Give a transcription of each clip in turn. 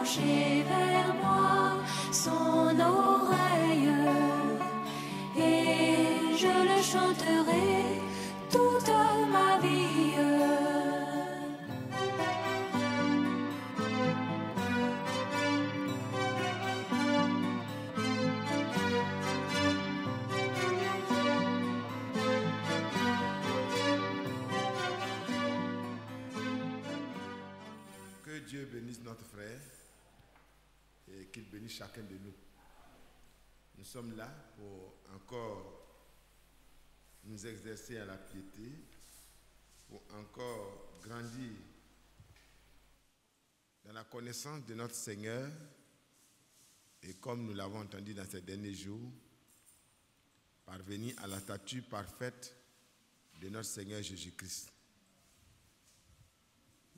pencher vers moi son oreille, et je le chanterai toute ma vie. Que Dieu bénisse notre frère et qu'il bénisse chacun de nous. Nous sommes là pour encore nous exercer à la piété, pour encore grandir dans la connaissance de notre Seigneur et, comme nous l'avons entendu dans ces derniers jours, parvenir à la stature parfaite de notre Seigneur Jésus-Christ.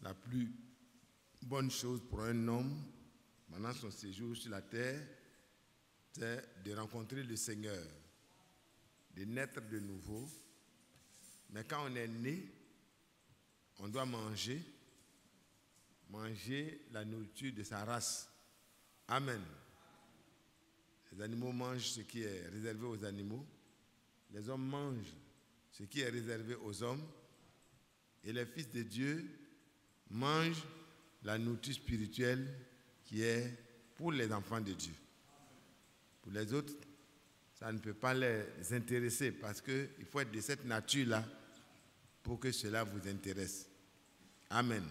La plus bonne chose pour un homme pendant son séjour sur la terre, c'est de rencontrer le Seigneur, de naître de nouveau. Mais quand on est né, on doit manger la nourriture de sa race. Amen. Les animaux mangent ce qui est réservé aux animaux. Les hommes mangent ce qui est réservé aux hommes. Et les fils de Dieu mangent la nourriture spirituelle qui est pour les enfants de Dieu. Pour les autres, ça ne peut pas les intéresser parce qu'il faut être de cette nature-là pour que cela vous intéresse. Amen.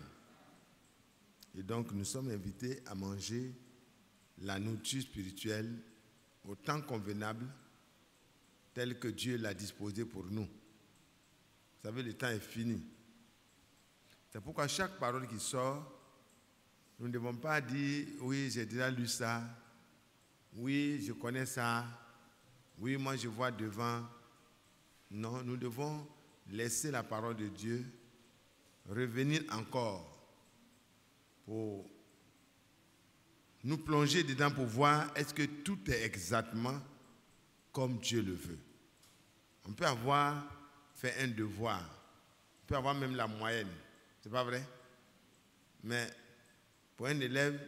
Et donc, nous sommes invités à manger la nourriture spirituelle au temps convenable, tel que Dieu l'a disposé pour nous. Vous savez, le temps est fini. C'est pourquoi chaque parole qui sort, nous ne devons pas dire « oui, j'ai déjà lu ça »,« oui, je connais ça »,« oui, moi je vois devant ». Non, nous devons laisser la parole de Dieu revenir encore pour nous plonger dedans pour voir est-ce que tout est exactement comme Dieu le veut. On peut avoir fait un devoir, on peut avoir même la moyenne, c'est pas vrai? Mais pour un élève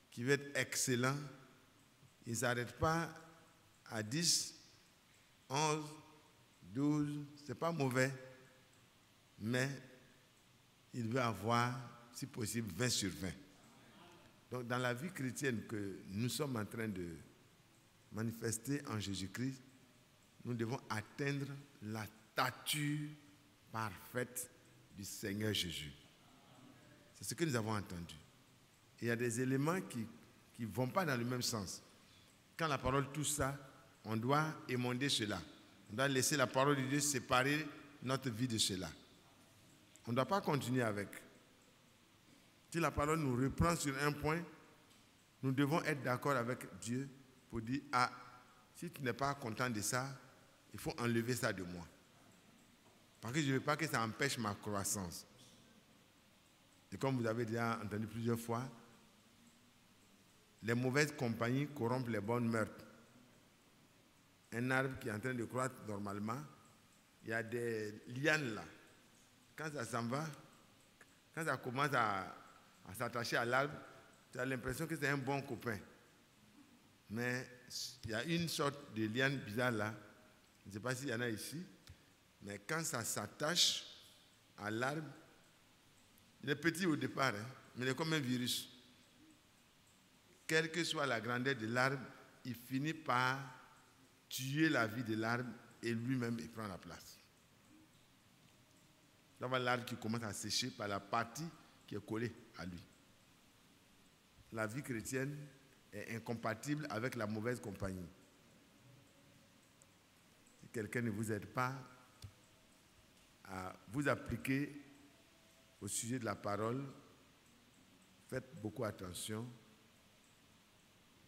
qui veut être excellent, il ne s'arrête pas à 10, 11, 12, ce n'est pas mauvais, mais il veut avoir, si possible, 20 sur 20. Donc, dans la vie chrétienne que nous sommes en train de manifester en Jésus-Christ, nous devons atteindre la stature parfaite du Seigneur Jésus. C'est ce que nous avons entendu. Et il y a des éléments qui ne vont pas dans le même sens. Quand la parole touche ça, on doit émonder cela. On doit laisser la parole de Dieu séparer notre vie de cela. On ne doit pas continuer avec. Si la parole nous reprend sur un point, nous devons être d'accord avec Dieu pour dire « Ah, si tu n'es pas content de ça, il faut enlever ça de moi. Parce que je ne veux pas que ça empêche ma croissance. » Et comme vous avez déjà entendu plusieurs fois, les mauvaises compagnies corrompent les bonnes mœurs. Un arbre qui est en train de croître normalement, il y a des lianes là. Quand ça s'en va, quand ça commence à s'attacher à l'arbre, tu as l'impression que c'est un bon copain. Mais il y a une sorte de liane bizarre là, je ne sais pas s'il y en a ici, mais quand ça s'attache à l'arbre, il est petit au départ, hein, mais il est comme un virus. Quelle que soit la grandeur de l'arbre, il finit par tuer la vie de l'arbre et lui-même il prend la place. Là, voilà l'arbre qui commence à sécher par la partie qui est collée à lui. La vie chrétienne est incompatible avec la mauvaise compagnie. Si quelqu'un ne vous aide pas à vous appliquer au sujet de la parole, faites beaucoup attention.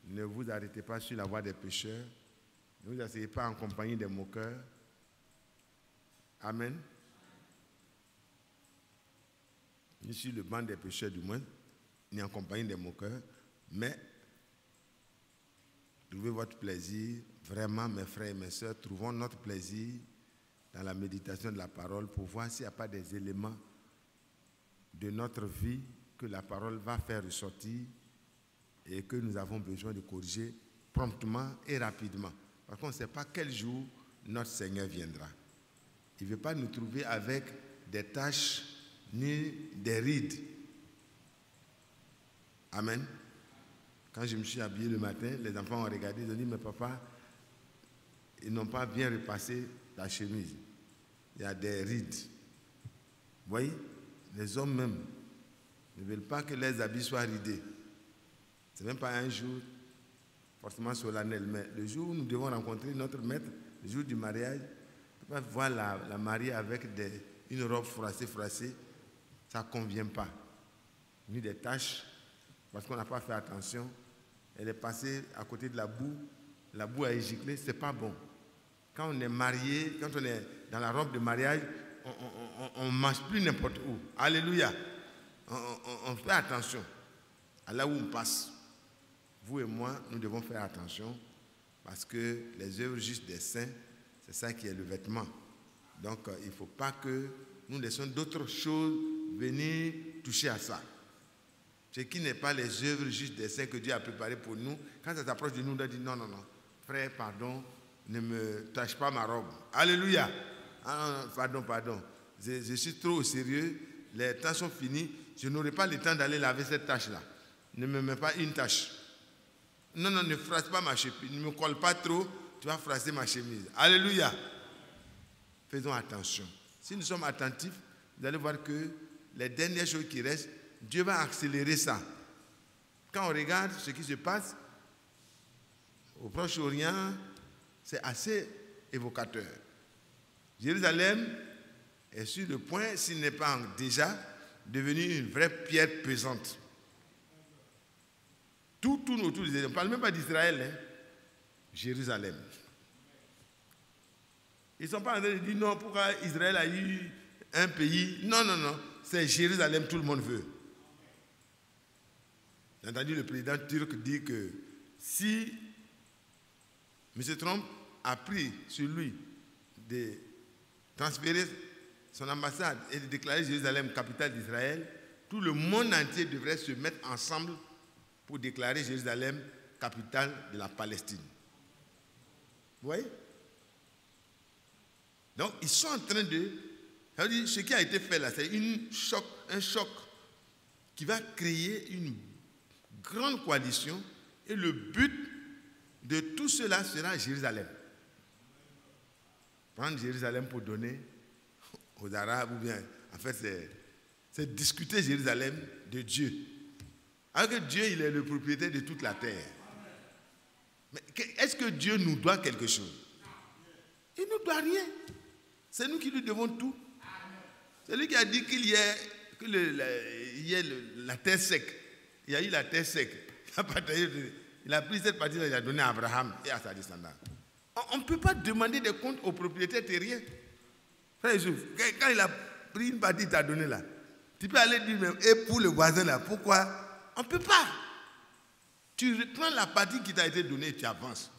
Ne vous arrêtez pas sur la voie des pécheurs. Ne vous asseyez pas en compagnie des moqueurs. Amen. Ni sur le banc des pécheurs du moins, ni en compagnie des moqueurs. Mais trouvez votre plaisir. Vraiment, mes frères et mes sœurs, trouvons notre plaisir dans la méditation de la parole pour voir s'il n'y a pas des éléments de notre vie que la parole va faire ressortir et que nous avons besoin de corriger promptement et rapidement. Parce qu'on ne sait pas quel jour notre Seigneur viendra. Il ne veut pas nous trouver avec des taches ni des rides. Amen. Quand je me suis habillé le matin, les enfants ont regardé, ils ont dit, mais papa, ils n'ont pas bien repassé la chemise. Il y a des rides. Vous voyez, les hommes même ne veulent pas que leurs habits soient ridés. Ce n'est même pas un jour forcément solennel, mais le jour où nous devons rencontrer notre maître, le jour du mariage, on ne peut pas voir la mariée avec une robe froissée, ça ne convient pas. Ni des taches, parce qu'on n'a pas fait attention. Elle est passée à côté de la boue a giclé, ce n'est pas bon. Quand on est marié, quand on est dans la robe de mariage, on ne marche plus n'importe où. Alléluia. On fait attention à là où on passe. Vous et moi, nous devons faire attention parce que les œuvres justes des saints, c'est ça qui est le vêtement. Donc, il ne faut pas que nous laissions d'autres choses venir toucher à ça. Ce qui n'est pas les œuvres justes des saints que Dieu a préparées pour nous, quand ça s'approche de nous, on doit dire non, frère, pardon, ne me tâche pas ma robe. Alléluia. Ah, pardon. Je suis trop au sérieux, les temps sont finis, je n'aurai pas le temps d'aller laver cette tâche-là. Ne me mets pas une tâche. Non, ne froisse pas ma chemise, ne me colle pas trop, tu vas froisser ma chemise. Alléluia. Faisons attention. Si nous sommes attentifs, vous allez voir que les dernières choses qui restent, Dieu va accélérer ça. Quand on regarde ce qui se passe au Proche-Orient, c'est assez évocateur. Jérusalem est sur le point, s'il n'est pas déjà, devenu une vraie pierre pesante. Tout tourne autour d'Israël. On ne parle même pas d'Israël, hein. Jérusalem. Ils ne sont pas en train de dire non, pourquoi Israël a eu un pays. Non. C'est Jérusalem, tout le monde veut. J'ai entendu le président turc dire que si M. Trump a pris sur lui de transférer son ambassade et de déclarer Jérusalem capitale d'Israël, tout le monde entier devrait se mettre ensemble pour déclarer Jérusalem capitale de la Palestine. Vous voyez? Donc, ils sont en train de... Ça veut dire, ce qui a été fait là, c'est un choc qui va créer une grande coalition et le but de tout cela sera Jérusalem. Prendre Jérusalem pour donner aux Arabes, ou bien, en fait, c'est discuter Jérusalem de Dieu. Alors que Dieu, il est le propriétaire de toute la terre. Mais est-ce que Dieu nous doit quelque chose? Il ne nous doit rien. C'est nous qui lui devons tout. C'est lui qui a dit qu'il y ait la terre sec. Il y a eu la terre sec. Il a pris cette partie-là, il a donné à Abraham et à sa descendance. On ne peut pas demander des comptes au propriétaire terrien. Frère Youssouf, quand il a pris une partie, il t'a donné là. Tu peux aller dire même, et pour le voisin là, pourquoi? On ne peut pas. Tu reprends la partie qui t'a été donnée et tu avances.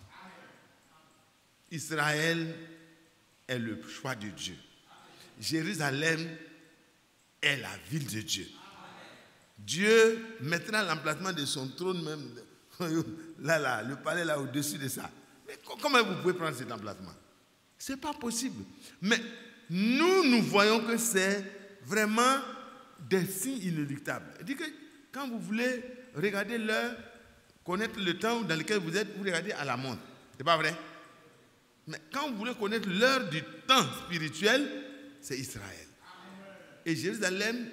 Israël est le choix de Dieu. Jérusalem est la ville de Dieu. Dieu mettra l'emplacement de son trône même, là, le palais là au-dessus de ça. Mais comment vous pouvez prendre cet emplacement? Ce n'est pas possible. Mais nous voyons que c'est vraiment des signes inéluctables. Il dit que quand vous voulez regarder l'heure, connaître le temps dans lequel vous êtes, vous regardez à la montre. Ce n'est pas vrai? Mais quand vous voulez connaître l'heure du temps spirituel, c'est Israël. Et Jérusalem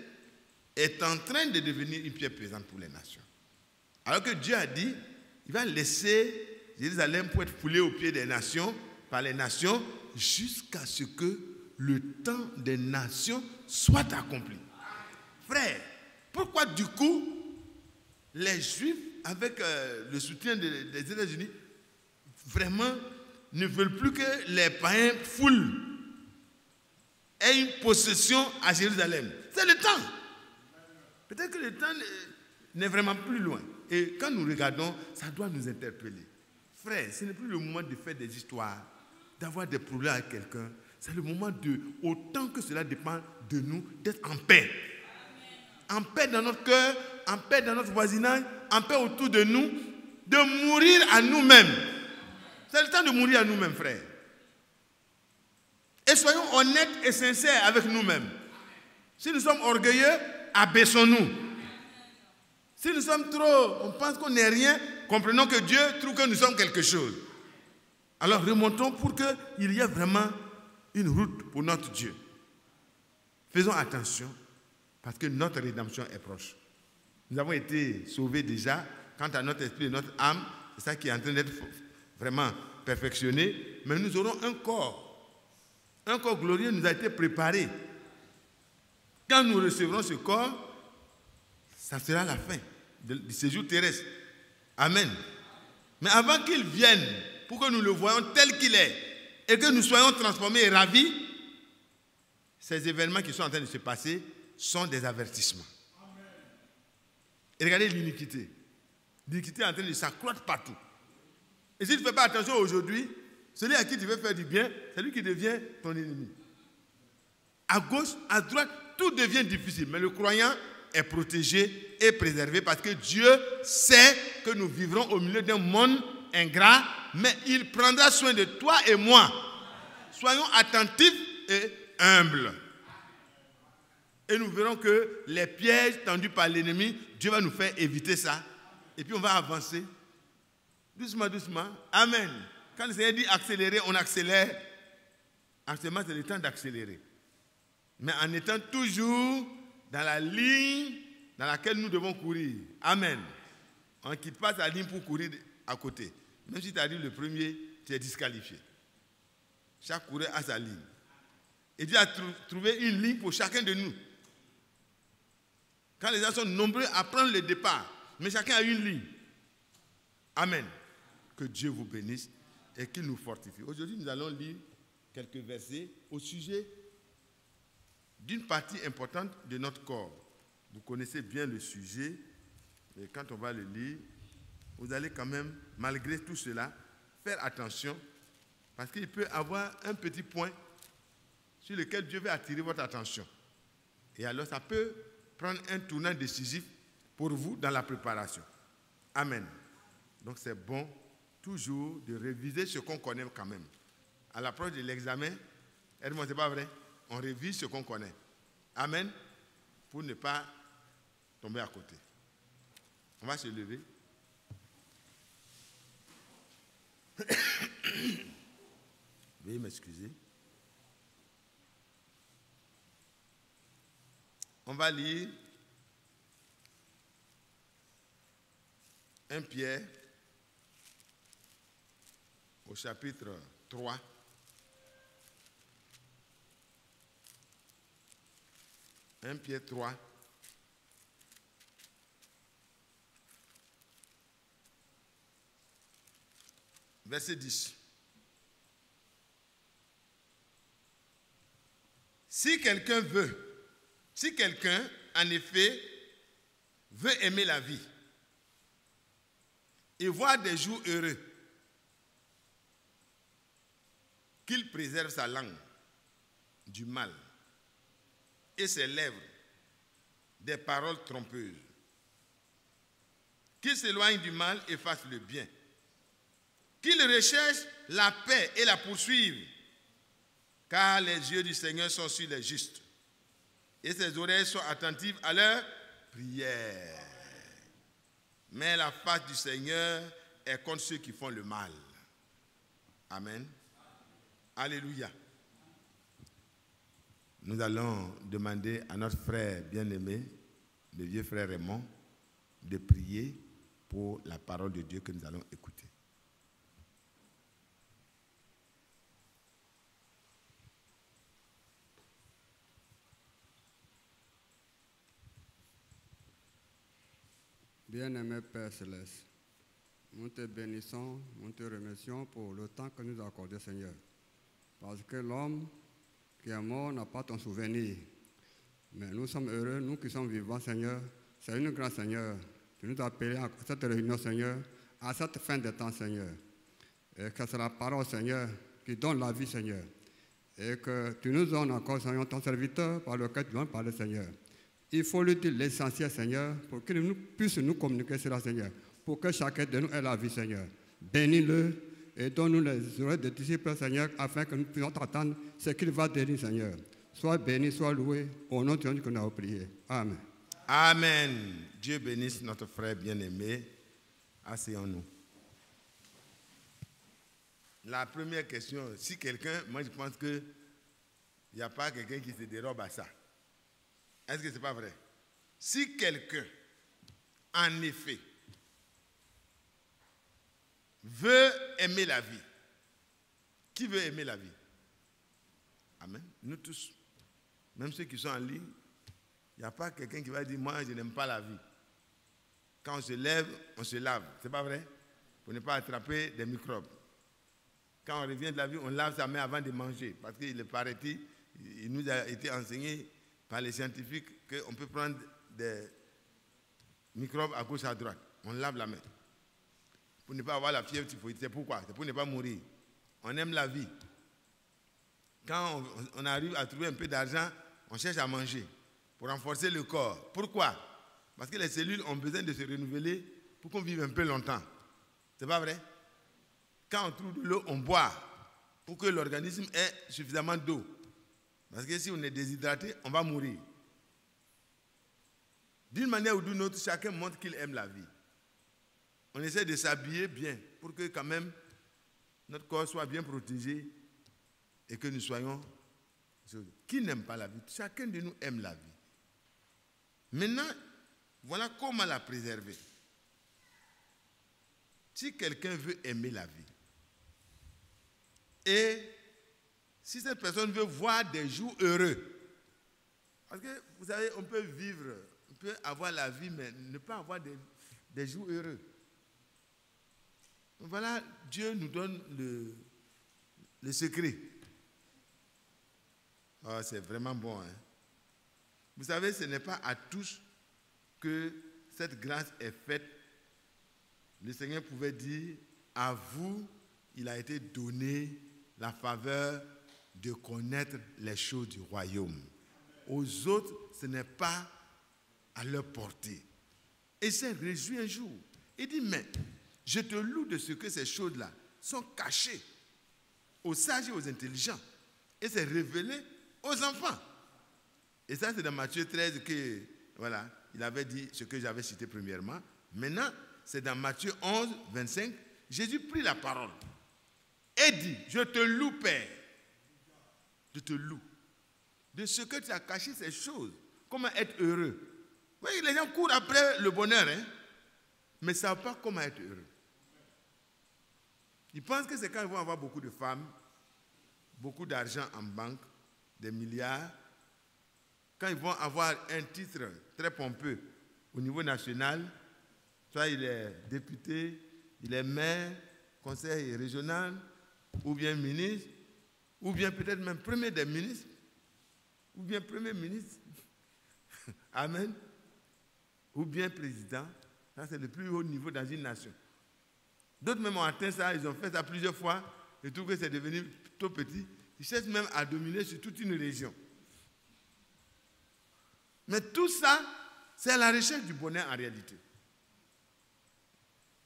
est en train de devenir une pierre pesante pour les nations. Alors que Dieu a dit, il va laisser Jérusalem pour être foulé aux pieds des nations, par les nations, jusqu'à ce que le temps des nations soit accompli. Frère, pourquoi du coup, les Juifs, avec le soutien des États-Unis, vraiment ne veulent plus que les païens foulent aient une possession à Jérusalem? C'est le temps. Peut-être que le temps n'est vraiment plus loin. Et quand nous regardons, ça doit nous interpeller. Frère, ce n'est plus le moment de faire des histoires, d'avoir des problèmes avec quelqu'un. C'est le moment de, autant que cela dépend de nous, d'être en paix. En paix dans notre cœur, en paix dans notre voisinage, en paix autour de nous, de mourir à nous-mêmes. C'est le temps de mourir à nous-mêmes, frères. Et soyons honnêtes et sincères avec nous-mêmes. Si nous sommes orgueilleux, abaissons-nous. Si nous sommes on pense qu'on n'est rien, comprenons que Dieu trouve que nous sommes quelque chose. Alors remontons pour qu'il y ait vraiment une route pour notre Dieu. Faisons attention parce que notre rédemption est proche. Nous avons été sauvés déjà. Quant à notre esprit et notre âme, c'est ça qui est en train d'être vraiment perfectionné. Mais nous aurons un corps. Un corps glorieux nous a été préparé. Quand nous recevrons ce corps, ça sera la fin du séjour terrestre. Amen. Mais avant qu'il vienne, pour que nous le voyions tel qu'il est, et que nous soyons transformés et ravis, ces événements qui sont en train de se passer sont des avertissements. Amen. Et regardez l'iniquité. L'iniquité est en train de s'accroître partout. Et si tu ne fais pas attention aujourd'hui, celui à qui tu veux faire du bien, c'est lui qui devient ton ennemi. À gauche, à droite, tout devient difficile. Mais le croyant est protégé et préservé parce que Dieu sait que nous vivrons au milieu d'un monde ingrat, mais il prendra soin de toi et moi. Soyons attentifs et humbles. Et nous verrons que les pièges tendus par l'ennemi, Dieu va nous faire éviter ça. Et puis on va avancer. Doucement, doucement. Amen. Quand le Seigneur dit accélérer, on accélère. Actuellement, c'est le temps d'accélérer. Mais en étant toujours dans la ligne dans laquelle nous devons courir. Amen. On ne quitte pas sa ligne pour courir à côté. Même si tu arrives le premier, tu es disqualifié. Chaque coureur a sa ligne. Et Dieu a trouvé une ligne pour chacun de nous. Quand les gens sont nombreux à prendre le départ, mais chacun a une ligne. Amen. Que Dieu vous bénisse et qu'il nous fortifie. Aujourd'hui, nous allons lire quelques versets au sujet d'une partie importante de notre corps. Vous connaissez bien le sujet, et quand on va le lire, vous allez quand même, malgré tout cela, faire attention, parce qu'il peut y avoir un petit point sur lequel Dieu veut attirer votre attention. Et alors, ça peut prendre un tournant décisif pour vous dans la préparation. Amen. Donc, c'est bon toujours de réviser ce qu'on connaît quand même. À l'approche de l'examen, Edmond, c'est pas vrai? On révise ce qu'on connaît. Amen. Pour ne pas tomber à côté. On va se lever. Veuillez m'excuser. On va lire 1 Pierre au chapitre 3. 1 Pierre 3. Verset 10. Si quelqu'un en effet veut aimer la vie et voir des jours heureux, qu'il préserve sa langue du mal et ses lèvres des paroles trompeuses, qu'il s'éloigne du mal et fasse le bien, qu'il recherche la paix et la poursuive, car les yeux du Seigneur sont sur les justes et ses oreilles sont attentives à leurs prières. Mais la face du Seigneur est contre ceux qui font le mal. Amen. Alléluia. Nous allons demander à notre frère bien-aimé, le vieux frère Raymond, de prier pour la parole de Dieu que nous allons écouter. Bien-aimé Père Céleste, nous te bénissons, nous te remercions pour le temps que nous as accordé, Seigneur. Parce que l'homme qui est mort n'a pas ton souvenir. Mais nous sommes heureux, nous qui sommes vivants, Seigneur. C'est une grâce, Seigneur. Tu nous as appelés à cette réunion, Seigneur, à cette fin des temps, Seigneur. Et que c'est la parole, Seigneur, qui donne la vie, Seigneur. Et que tu nous donnes encore, Seigneur, ton serviteur par lequel tu dois parler, Seigneur. Il faut lui dire l'essentiel, Seigneur, pour qu'il puisse nous communiquer cela, Seigneur, pour que chacun de nous ait la vie, Seigneur. Bénis-le et donne-nous les oreilles de disciples, Seigneur, afin que nous puissions t'attendre ce qu'il va dire, Seigneur. Sois béni, sois loué, au nom de Dieu que nous avons prié. Amen. Amen. Dieu bénisse notre frère bien-aimé. Asseyons-nous. La première question, si quelqu'un, moi je pense qu'il n'y a pas quelqu'un qui se dérobe à ça. Est-ce que ce n'est pas vrai? Si quelqu'un, en effet, veut aimer la vie, qui veut aimer la vie? Amen. Nous tous, même ceux qui sont en ligne, il n'y a pas quelqu'un qui va dire, moi je n'aime pas la vie. Quand on se lève, on se lave. Ce n'est pas vrai? Pour ne pas attraper des microbes. Quand on revient de la vie, on lave sa main avant de manger. Parce qu'il paraît-il, il nous a été enseigné par les scientifiques qu'on peut prendre des microbes à gauche et à droite. On lave la main. Pour ne pas avoir la fièvre typhoïde. C'est pourquoi? C'est pour ne pas mourir. On aime la vie. Quand on arrive à trouver un peu d'argent, on cherche à manger pour renforcer le corps. Pourquoi? Parce que les cellules ont besoin de se renouveler pour qu'on vive un peu longtemps. C'est pas vrai? Quand on trouve de l'eau, on boit pour que l'organisme ait suffisamment d'eau. Parce que si on est déshydraté, on va mourir. D'une manière ou d'une autre, chacun montre qu'il aime la vie. On essaie de s'habiller bien pour que quand même notre corps soit bien protégé et que nous soyons... Qui n'aime pas la vie? Chacun de nous aime la vie. Maintenant, voilà comment la préserver. Si quelqu'un veut aimer la vie, et si cette personne veut voir des jours heureux, parce que vous savez, on peut vivre, on peut avoir la vie, mais ne pas avoir des jours heureux. Donc voilà, Dieu nous donne le secret. Oh, c'est vraiment bon. Hein? Vous savez, ce n'est pas à tous que cette grâce est faite. Le Seigneur pouvait dire, à vous, il a été donné la faveur de connaître les choses du royaume. Aux autres, ce n'est pas à leur portée. Et il s'est réjoui un jour. Il dit, mais je te loue de ce que ces choses-là sont cachées aux sages et aux intelligents. Et c'est révélé aux enfants. Et ça, c'est dans Matthieu 13 que, voilà, il avait dit ce que j'avais cité premièrement. Maintenant, c'est dans Matthieu 11, 25, Jésus prit la parole et dit, je te loue, Père. Je te loue. De ce que tu as caché ces choses. Comment être heureux. Oui, les gens courent après le bonheur, hein, mais ne savent pas comment être heureux. Ils pensent que c'est quand ils vont avoir beaucoup de femmes, beaucoup d'argent en banque, des milliards, quand ils vont avoir un titre très pompeux au niveau national, soit il est député, il est maire, conseil régional, ou bien ministre, ou bien peut-être même premier des ministres, ou bien premier ministre, amen, ou bien président. Ça, c'est le plus haut niveau dans une nation. D'autres même ont atteint ça, ils ont fait ça plusieurs fois, et trouvent que c'est devenu trop petit. Ils cherchent même à dominer sur toute une région. Mais tout ça, c'est à la recherche du bonheur en réalité.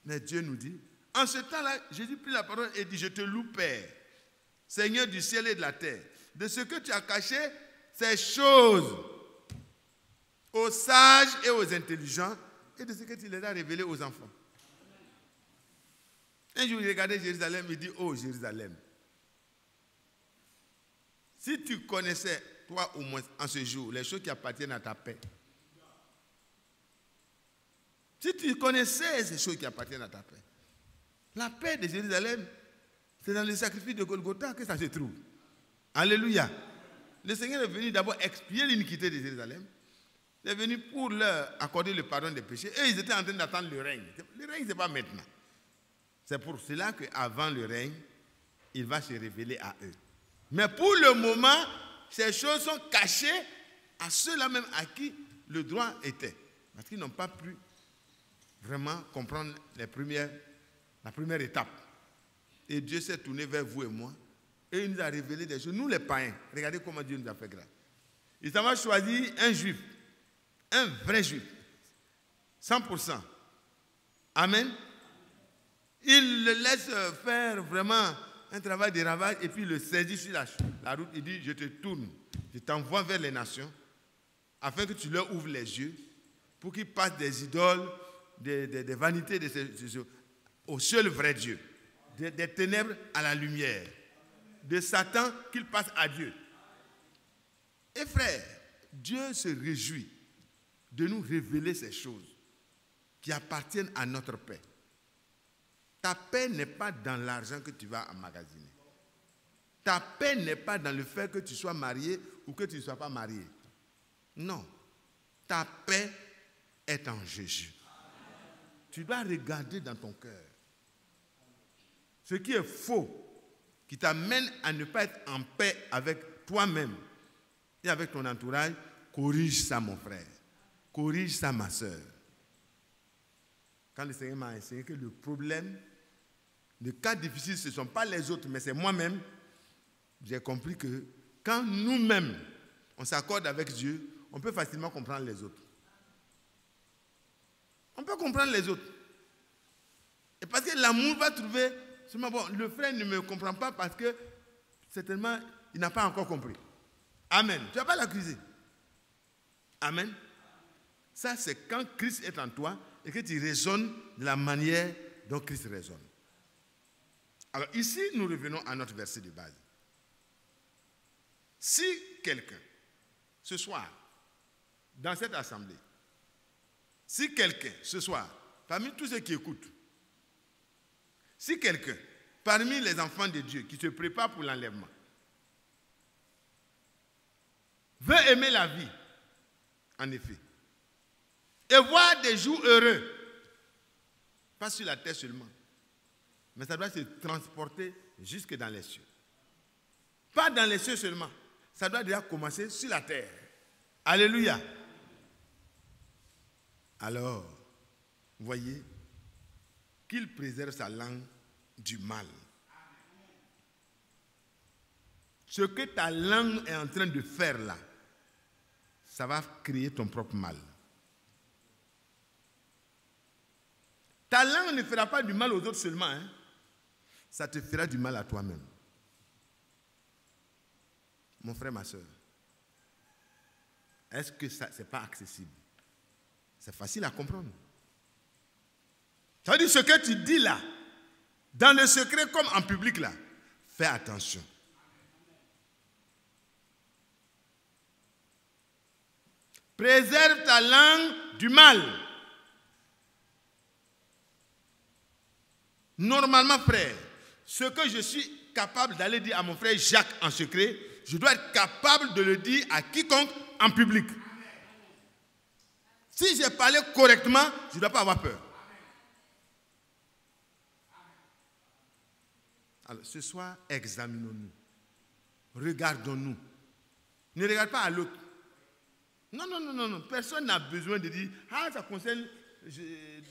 Mais Dieu nous dit, en ce temps-là, Jésus prit la parole et dit, je te loue, Père, Seigneur du ciel et de la terre, de ce que tu as caché ces choses aux sages et aux intelligents, et de ce que tu les as révélées aux enfants. Un jour, il regardait Jérusalem, il dit, oh Jérusalem, si tu connaissais, toi au moins, en ce jour, les choses qui appartiennent à ta paix, si tu connaissais ces choses qui appartiennent à ta paix, la paix de Jérusalem, c'est dans le sacrifice de Golgotha que ça se trouve. Alléluia. Le Seigneur est venu d'abord expier l'iniquité de Jérusalem. Il est venu pour leur accorder le pardon des péchés. Et ils étaient en train d'attendre le règne. Le règne, ce n'est pas maintenant. C'est pour cela qu'avant le règne, il va se révéler à eux. Mais pour le moment, ces choses sont cachées à ceux-là même à qui le droit était. Parce qu'ils n'ont pas pu vraiment comprendre la première étape. Et Dieu s'est tourné vers vous et moi. Et il nous a révélé des choses. Nous les païens, regardez comment Dieu nous a fait grâce. Il s'en va choisir un juif un vrai juif, 100%. Amen. Il le laisse faire vraiment un travail de ravage et puis il le saisit sur la route. Il dit, je te tourne, je t'envoie vers les nations afin que tu leur ouvres les yeux pour qu'ils passent des idoles, des vanités, au seul vrai Dieu, des ténèbres à la lumière, de Satan qu'il passe à Dieu. Et frère, Dieu se réjouit de nous révéler ces choses qui appartiennent à notre paix. Ta paix n'est pas dans l'argent que tu vas emmagasiner. Ta paix n'est pas dans le fait que tu sois marié ou que tu ne sois pas marié. Non. Ta paix est en Jésus. Tu dois regarder dans ton cœur. Ce qui est faux, qui t'amène à ne pas être en paix avec toi-même et avec ton entourage, corrige ça, mon frère. Corrige ça, ma soeur. Quand le Seigneur m'a enseigné que le problème, le cas difficile, ce ne sont pas les autres, mais c'est moi-même, j'ai compris que quand nous-mêmes, on s'accorde avec Dieu, on peut facilement comprendre les autres. On peut comprendre les autres. Et parce que l'amour va trouver, bon, le frère ne me comprend pas parce que certainement, il n'a pas encore compris. Amen. Tu ne vas pas l'accuser. Amen. Ça, c'est quand Christ est en toi et que tu raisonnes de la manière dont Christ raisonne. Alors ici, nous revenons à notre verset de base. Si quelqu'un, ce soir, dans cette assemblée, si quelqu'un, ce soir, parmi tous ceux qui écoutent, si quelqu'un, parmi les enfants de Dieu qui se préparent pour l'enlèvement, veut aimer la vie, en effet, et voir des jours heureux, pas sur la terre seulement, mais ça doit se transporter jusque dans les cieux. Pas dans les cieux seulement, ça doit déjà commencer sur la terre. Alléluia. Alors, voyez, qu'il préserve sa langue du mal. Ce que ta langue est en train de faire là, ça va créer ton propre mal. Ta langue ne fera pas du mal aux autres seulement, hein. Ça te fera du mal à toi-même. Mon frère, ma soeur, est-ce que ça, c'est pas accessible? C'est facile à comprendre. Ça veut dire ce que tu dis là, dans le secret comme en public là, fais attention. Préserve ta langue du mal. Normalement, frère, ce que je suis capable d'aller dire à mon frère Jacques en secret, je dois être capable de le dire à quiconque en public. Si j'ai parlé correctement, je ne dois pas avoir peur. Alors, ce soir, examinons-nous. Regardons-nous. Ne regarde pas à l'autre. Non, non, non, non, non. Personne n'a besoin de dire, ah, ça concerne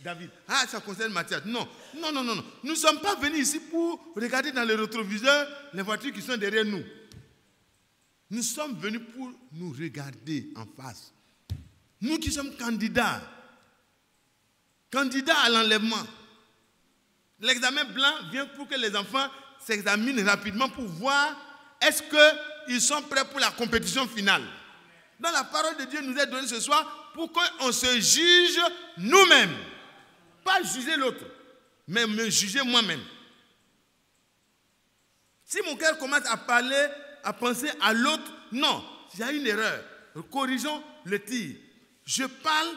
David, ah, ça concerne Mathias. Non, non, non, non, non. Nous ne sommes pas venus ici pour regarder dans le rétroviseur les voitures qui sont derrière nous. Nous sommes venus pour nous regarder en face. Nous qui sommes candidats à l'enlèvement. L'examen blanc vient pour que les enfants s'examinent rapidement pour voir est-ce qu'ils sont prêts pour la compétition finale. Dans la parole de Dieu nous est donnée ce soir pour qu'on se juge nous-mêmes. Pas juger l'autre, mais me juger moi-même. Si mon cœur commence à parler, à penser à l'autre, non, il y a une erreur. Corrigeons le tir. Je parle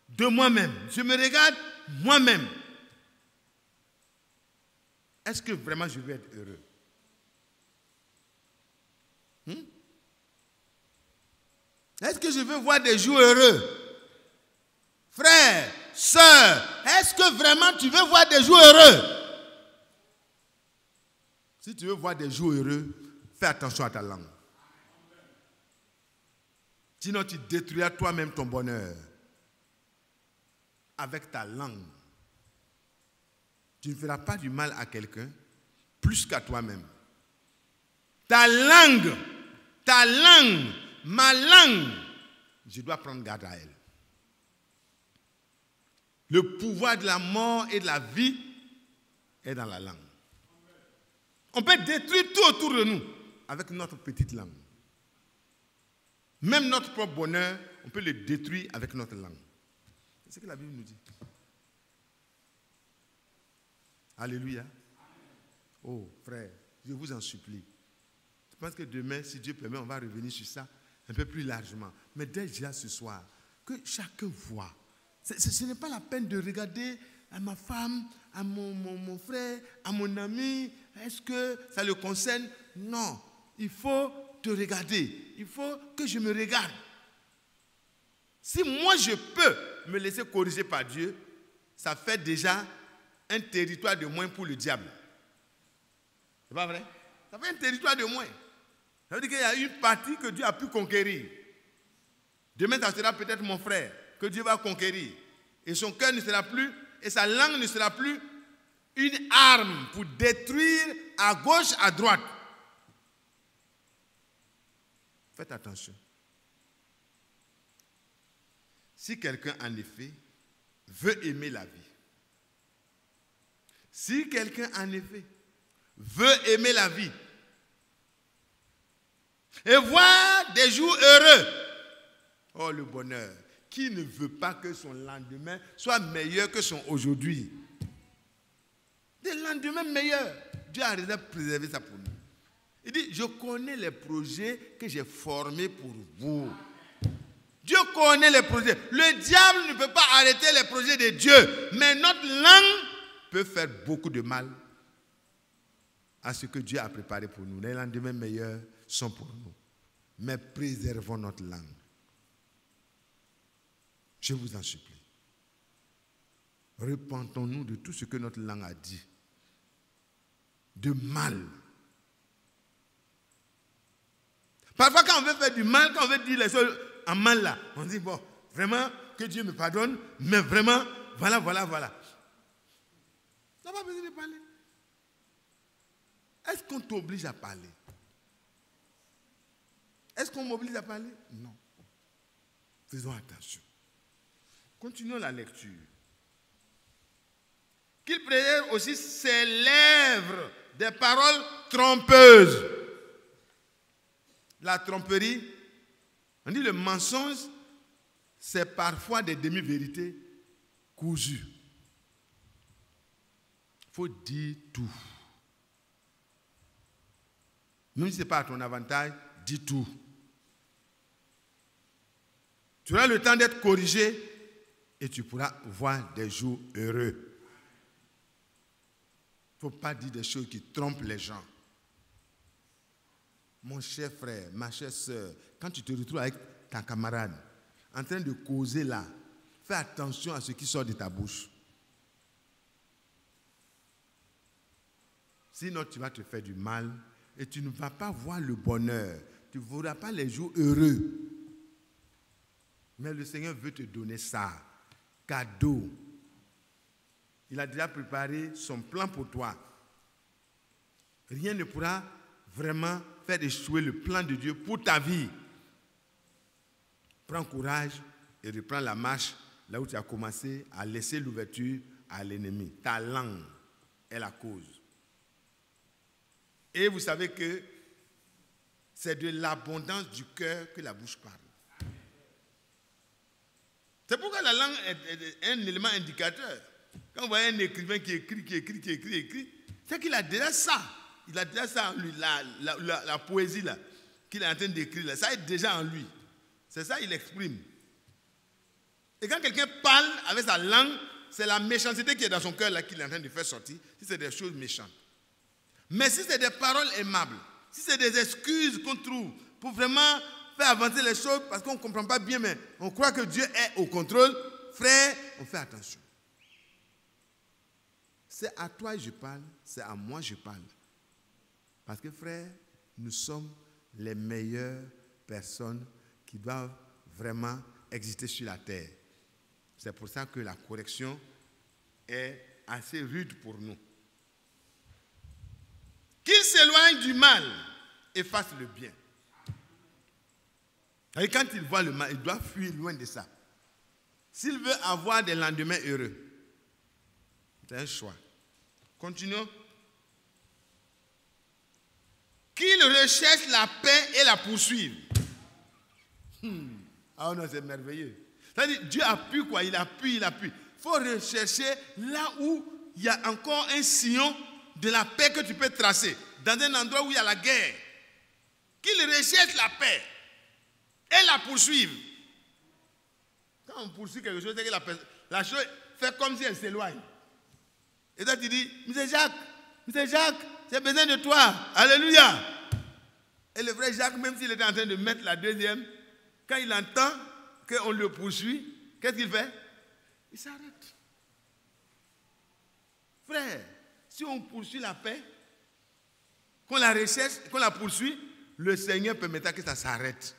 de moi-même. Je me regarde moi-même. Est-ce que vraiment je veux être heureux? Est-ce que je veux voir des jours heureux? Frère, sœur, est-ce que vraiment tu veux voir des jours heureux? Si tu veux voir des jours heureux, fais attention à ta langue. Sinon, tu détruiras toi-même ton bonheur. Avec ta langue. Tu ne feras pas du mal à quelqu'un plus qu'à toi-même. Ta langue, ma langue, je dois prendre garde à elle. Le pouvoir de la mort et de la vie est dans la langue. On peut détruire tout autour de nous avec notre petite langue. Même notre propre bonheur, on peut le détruire avec notre langue. C'est ce que la Bible nous dit. Alléluia. Oh, frère, je vous en supplie. Je pense que demain, si Dieu permet, on va revenir sur ça un peu plus largement. Mais déjà ce soir, que chacun voit. Ce n'est pas la peine de regarder à ma femme, à mon frère, à mon ami. Est-ce que ça le concerne? Non. Il faut te regarder. Il faut que je me regarde. Si moi je peux me laisser corriger par Dieu, ça fait déjà un territoire de moins pour le diable. C'est pas vrai? Ça fait un territoire de moins. Ça veut dire qu'il y a une partie que Dieu a pu conquérir. Demain, ça sera peut-être mon frère que Dieu va conquérir. Et son cœur ne sera plus, et sa langue ne sera plus une arme pour détruire à gauche, à droite. Faites attention. Si quelqu'un, en effet, veut aimer la vie, si quelqu'un, en effet, veut aimer la vie et voir des jours heureux, oh le bonheur, qui ne veut pas que son lendemain soit meilleur que son aujourd'hui? Des lendemains meilleurs. Dieu a déjà préservé ça pour nous. Il dit, je connais les projets que j'ai formés pour vous. Dieu connaît les projets. Le diable ne peut pas arrêter les projets de Dieu. Mais notre langue peut faire beaucoup de mal à ce que Dieu a préparé pour nous. Les lendemains meilleurs sont pour nous. Mais préservons notre langue. Je vous en supplie. Repentons-nous de tout ce que notre langue a dit. De mal. Parfois, quand on veut faire du mal, quand on veut dire les choses en mal là, on dit, bon, vraiment, que Dieu me pardonne, mais vraiment, voilà. On n'a pas besoin de parler. Est-ce qu'on t'oblige à parler? Est-ce qu'on m'oblige à parler? Non. Faisons attention. Continuons la lecture. Qu'il préserve aussi ses lèvres des paroles trompeuses. La tromperie, on dit le mensonge, c'est parfois des demi-vérités cousues. Il faut dire tout. Même si ce n'est pas à ton avantage, dis tout. Tu auras le temps d'être corrigé et tu pourras voir des jours heureux. Il ne faut pas dire des choses qui trompent les gens. Mon cher frère, ma chère soeur, quand tu te retrouves avec ta camarade en train de causer là, fais attention à ce qui sort de ta bouche. Sinon, tu vas te faire du mal et tu ne vas pas voir le bonheur. Tu ne verras pas les jours heureux. Mais le Seigneur veut te donner ça. Cadeau. Il a déjà préparé son plan pour toi. Rien ne pourra vraiment faire échouer le plan de Dieu pour ta vie. Prends courage et reprends la marche là où tu as commencé à laisser l'ouverture à l'ennemi. Ta langue est la cause. Et vous savez que c'est de l'abondance du cœur que la bouche parle. C'est pourquoi la langue est un élément indicateur. Quand vous voyez un écrivain qui écrit, c'est qu'il a déjà ça. Il a déjà ça en lui, la poésie là, qu'il est en train d'écrire là. Ça est déjà en lui. C'est ça qu'il exprime. Et quand quelqu'un parle avec sa langue, c'est la méchanceté qui est dans son cœur là qu'il est en train de faire sortir, si c'est des choses méchantes. Mais si c'est des paroles aimables, si c'est des excuses qu'on trouve pour vraiment faire avancer les choses parce qu'on ne comprend pas bien, mais on croit que Dieu est au contrôle, frère, on fait attention. C'est à toi que je parle, c'est à moi que je parle. Parce que frère, nous sommes les meilleures personnes qui doivent vraiment exister sur la terre. C'est pour ça que la correction est assez rude pour nous. Qu'il s'éloigne du mal et fasse le bien. Et quand il voit le mal, il doit fuir loin de ça. s'il veut avoir des lendemains heureux, c'est un choix. Continuons. Qu'il recherche la paix et la poursuive. Ah non, c'est merveilleux. C'est-à-dire, Dieu appuie quoi? Il appuie. Il faut rechercher là où il y a encore un sillon de la paix que tu peux tracer. Dans un endroit où il y a la guerre. Qu'il recherche la paix et la poursuive. Quand on poursuit quelque chose, c'est que la chose fait comme si elle s'éloigne. Et toi tu dis, Monsieur Jacques, j'ai besoin de toi. Alléluia. Et le frère Jacques, même s'il était en train de mettre la deuxième, quand il entend qu'on le poursuit, qu'est-ce qu'il fait? Il s'arrête. Frère, si on poursuit la paix, qu'on la recherche, qu'on la poursuit, le Seigneur permettra que ça s'arrête.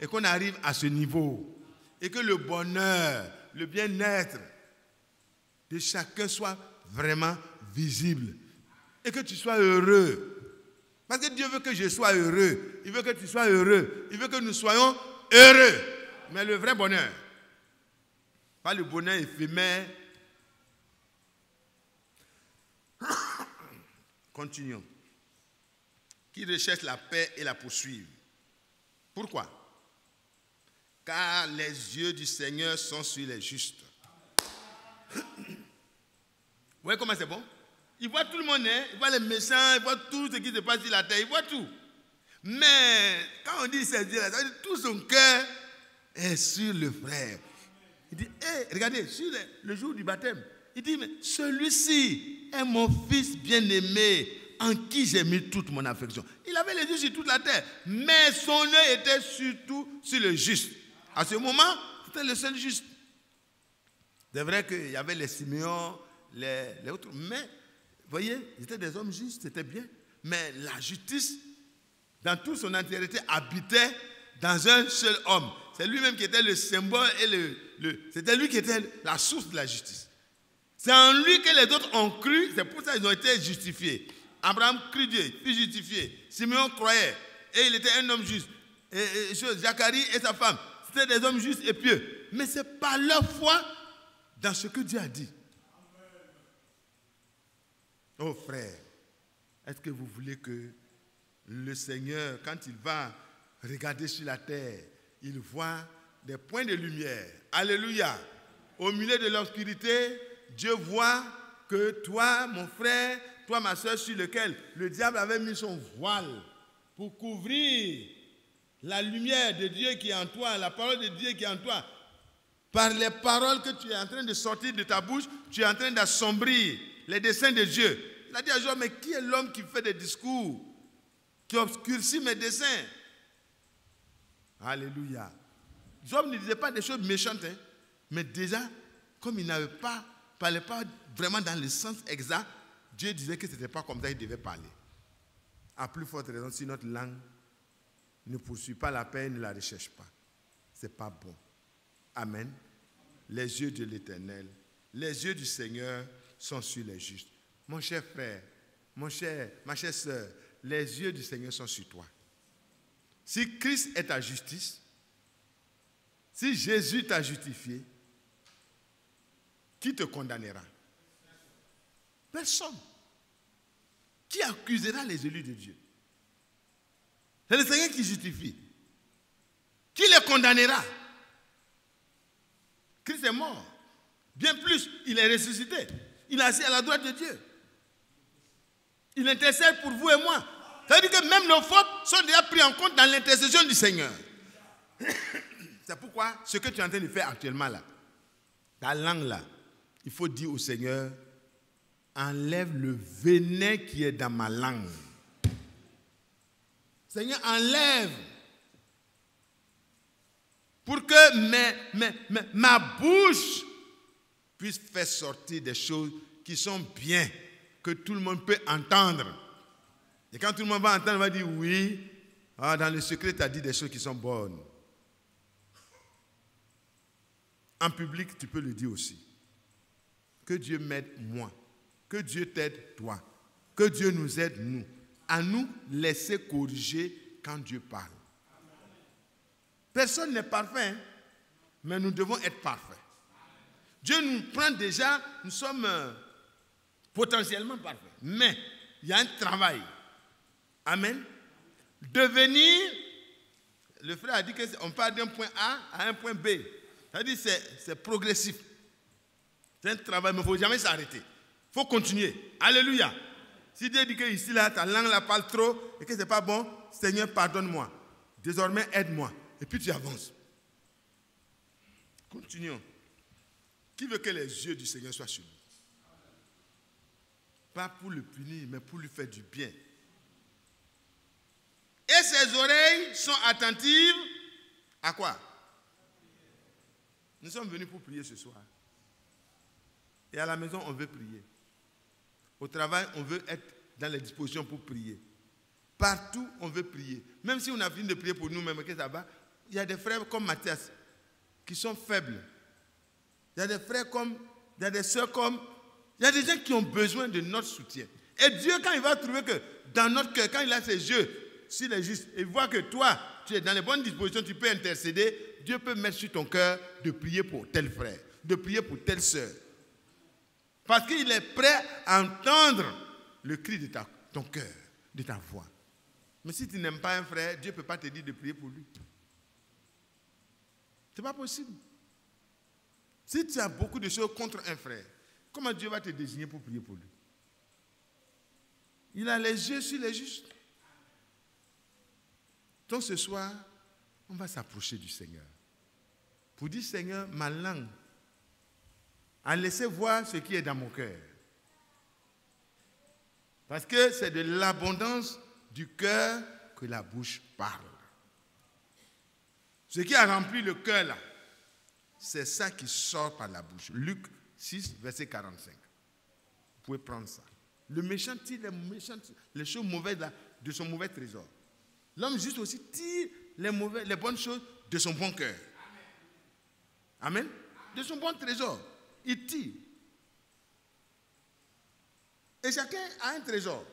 Et qu'on arrive à ce niveau. Et que le bonheur, le bien-être de chacun soit vraiment visible. Et que tu sois heureux. Parce que Dieu veut que je sois heureux. Il veut que tu sois heureux. Il veut que nous soyons heureux. Mais le vrai bonheur. Pas le bonheur éphémère. Continuons. Qui recherche la paix et la poursuive. Pourquoi? Car les yeux du Seigneur sont sur les justes. Vous voyez comment c'est bon? Il voit tout le monde, hein? Il voit les méchants, il voit tout ce qui se passe sur la terre, il voit tout. Mais quand on dit ses yeux, ça veut dire tout son cœur est sur le frère. Il dit, hey, regardez, sur le jour du baptême, il dit, mais celui-ci est mon fils bien-aimé en qui j'ai mis toute mon affection. Il avait les yeux sur toute la terre, mais son œil était surtout sur le juste. À ce moment, c'était le seul juste. C'est vrai qu'il y avait les Siméons, les autres, mais, vous voyez, ils étaient des hommes justes, c'était bien. Mais la justice, dans toute son entièreté, habitait dans un seul homme. C'est lui-même qui était le symbole et c'était lui qui était la source de la justice. C'est en lui que les autres ont cru, c'est pour ça qu'ils ont été justifiés. Abraham crut Dieu, fut justifié. Simeon croyait, et il était un homme juste. Et Zacharie et sa femme, c'était des hommes justes et pieux. Mais c'est par leur foi dans ce que Dieu a dit. Oh frère, est-ce que vous voulez que le Seigneur, quand il va regarder sur la terre, il voit des points de lumière? Alléluia. Au milieu de l'obscurité, Dieu voit que toi, mon frère, toi, ma soeur, sur lequel le diable avait mis son voile pour couvrir la lumière de Dieu qui est en toi, la parole de Dieu qui est en toi. Par les paroles que tu es en train de sortir de ta bouche, tu es en train d'assombrir les desseins de Dieu. Il a dit à Job, mais qui est l'homme qui fait des discours, qui obscurcit mes desseins? Alléluia. Job ne disait pas des choses méchantes, hein, mais déjà, comme il parlait pas vraiment dans le sens exact, Dieu disait que ce n'était pas comme ça qu'il devait parler. À plus forte raison, si notre langue ne poursuit pas la paix, ne la recherche pas. Ce n'est pas bon. Amen. Les yeux de l'Éternel, les yeux du Seigneur sont sur les justes. Mon cher frère, ma chère sœur, les yeux du Seigneur sont sur toi. Si Christ est ta justice, si Jésus t'a justifié, qui te condamnera? Personne. Qui accusera les élus de Dieu? C'est le Seigneur qui justifie. Qui les condamnera? Christ est mort. Bien plus, il est ressuscité. Il est assis à la droite de Dieu. Il intercède pour vous et moi. Ça veut dire que même nos fautes sont déjà prises en compte dans l'intercession du Seigneur. C'est pourquoi ce que tu es en train de faire actuellement là, ta langue là, il faut dire au Seigneur, enlève le venin qui est dans ma langue. Seigneur, enlève. Pour que ma bouche puisse faire sortir des choses qui sont bien, que tout le monde peut entendre. Et quand tout le monde va entendre, on va dire oui, dans le secret, tu as dit des choses qui sont bonnes. En public, tu peux le dire aussi. Que Dieu m'aide moi. Que Dieu t'aide toi. Que Dieu nous aide nous. À nous laisser corriger quand Dieu parle. Personne n'est parfait, hein? Mais nous devons être parfaits. Dieu nous prend déjà, nous sommes potentiellement parfaits. Mais il y a un travail. Amen. Devenir, le frère a dit qu'on part d'un point A à un point B. C'est-à-dire que c'est progressif. C'est un travail, mais il ne faut jamais s'arrêter. Il faut continuer. Alléluia. Si Dieu dit que ici, là, ta langue la parle trop et que ce n'est pas bon, Seigneur, pardonne-moi. Désormais, aide-moi. Et puis tu avances. Continuons. Qui veut que les yeux du Seigneur soient sur lui? Pas pour le punir, mais pour lui faire du bien. Et ses oreilles sont attentives à quoi? Nous sommes venus pour prier ce soir. Et à la maison, on veut prier. Au travail, on veut être dans les dispositions pour prier. Partout, on veut prier. Même si on a fini de prier pour nous-mêmes, que ça va, il y a des frères comme Mathias qui sont faibles. Il y a des frères comme, il y a des soeurs comme, il y a des gens qui ont besoin de notre soutien. Et Dieu, quand il va trouver que dans notre cœur, quand il a ses yeux sur les justes, et voit que toi, tu es dans les bonnes dispositions, tu peux intercéder, Dieu peut mettre sur ton cœur de prier pour tel frère, de prier pour telle sœur. Parce qu'il est prêt à entendre le cri de ton cœur, de ta voix. Mais si tu n'aimes pas un frère, Dieu ne peut pas te dire de prier pour lui. Ce n'est pas possible. Si tu as beaucoup de choses contre un frère, comment Dieu va te désigner pour prier pour lui? Il a les yeux sur les justes. Donc ce soir, on va s'approcher du Seigneur. Pour dire, Seigneur, ma langue a laissé voir ce qui est dans mon cœur. Parce que c'est de l'abondance du cœur que la bouche parle. Ce qui a rempli le cœur là, c'est ça qui sort par la bouche. Luc 6, verset 45. Vous pouvez prendre ça. Le méchant tire les choses mauvaises là, de son mauvais trésor. L'homme juste aussi tire les bonnes choses de son bon cœur. Amen. De son bon trésor. Il tire. Et chacun a un trésor.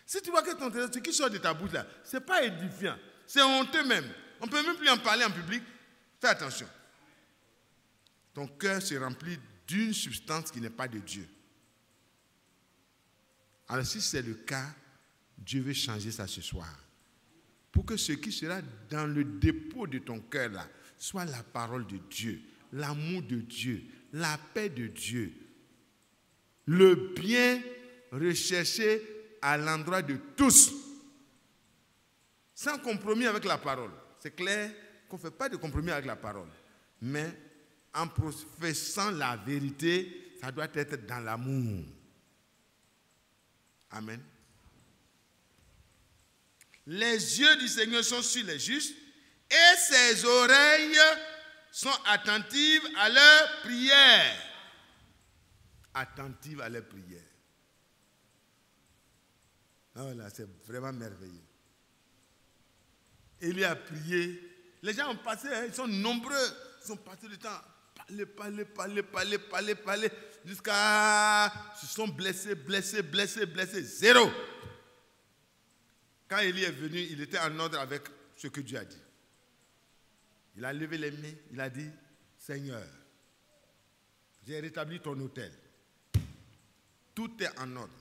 Si tu vois que ton trésor, ce qui sort de ta bouche là, ce n'est pas édifiant. C'est honteux même. On ne peut même plus en parler en public. Fais attention. Ton cœur se remplit d'une substance qui n'est pas de Dieu. Alors si c'est le cas, Dieu veut changer ça ce soir. Pour que ce qui sera dans le dépôt de ton cœur là, soit la parole de Dieu, l'amour de Dieu, la paix de Dieu, le bien recherché à l'endroit de tous, sans compromis avec la parole. C'est clair qu'on ne fait pas de compromis avec la parole, mais en professant la vérité, ça doit être dans l'amour. Amen. Les yeux du Seigneur sont sur les justes et ses oreilles sont attentives à leurs prières. Attentives à leurs prières. Oh là, c'est vraiment merveilleux. Élie a prié. Les gens ont passé, ils sont nombreux. Ils ont passé le temps. Parler. Jusqu'à... Ils se sont blessés. Zéro. Quand Élie est venu, il était en ordre avec ce que Dieu a dit. Il a levé les mains, il a dit, Seigneur, j'ai rétabli ton autel. Tout est en ordre.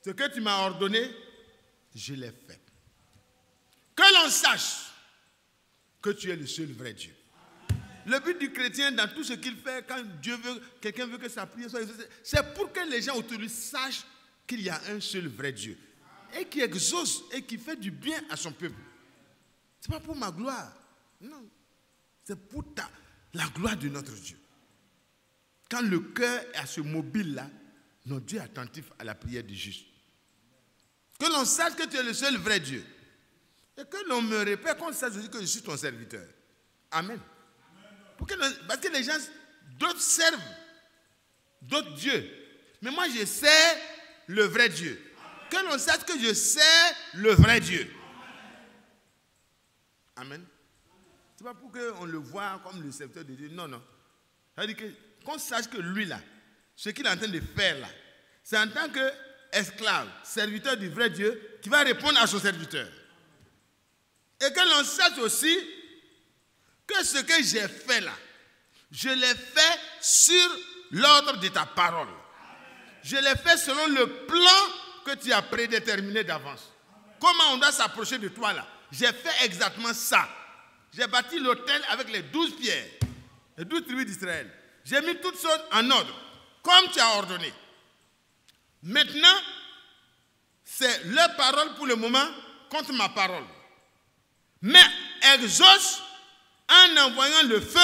Ce que tu m'as ordonné, je l'ai fait. Que l'on sache que tu es le seul vrai Dieu. Le but du chrétien dans tout ce qu'il fait, quand quelqu'un veut que sa prière soit exaucée, c'est pour que les gens autour de lui sachent qu'il y a un seul vrai Dieu. Et qui exauce et qui fait du bien à son peuple. Ce n'est pas pour ma gloire. Non. C'est pour la gloire de notre Dieu. Quand le cœur est à ce mobile-là, notre Dieu est attentif à la prière du juste. Que l'on sache que tu es le seul vrai Dieu. Et que l'on me répète, qu'on sache aussi que je suis ton serviteur. Amen. Parce que les gens, d'autres servent d'autres dieux. Mais moi, je sais le vrai Dieu. Que l'on sache que je sais le vrai Dieu. Amen. Ce n'est pas pour qu'on le voit comme le serviteur de Dieu. Non. C'est-à-dire qu'on sache que lui, là, ce qu'il est en train de faire, là, c'est en tant qu'esclave, serviteur du vrai Dieu, qui va répondre à son serviteur. Et que l'on sache aussi que ce que j'ai fait, là, je l'ai fait sur l'ordre de ta parole. Je l'ai fait selon le plan que tu as prédéterminé d'avance. Comment on doit s'approcher de toi là? J'ai fait exactement ça. J'ai bâti l'autel avec les 12 pierres, les 12 tribus d'Israël. J'ai mis toutes choses en ordre, comme tu as ordonné. Maintenant, c'est leur parole pour le moment contre ma parole. Mais exauce en envoyant le feu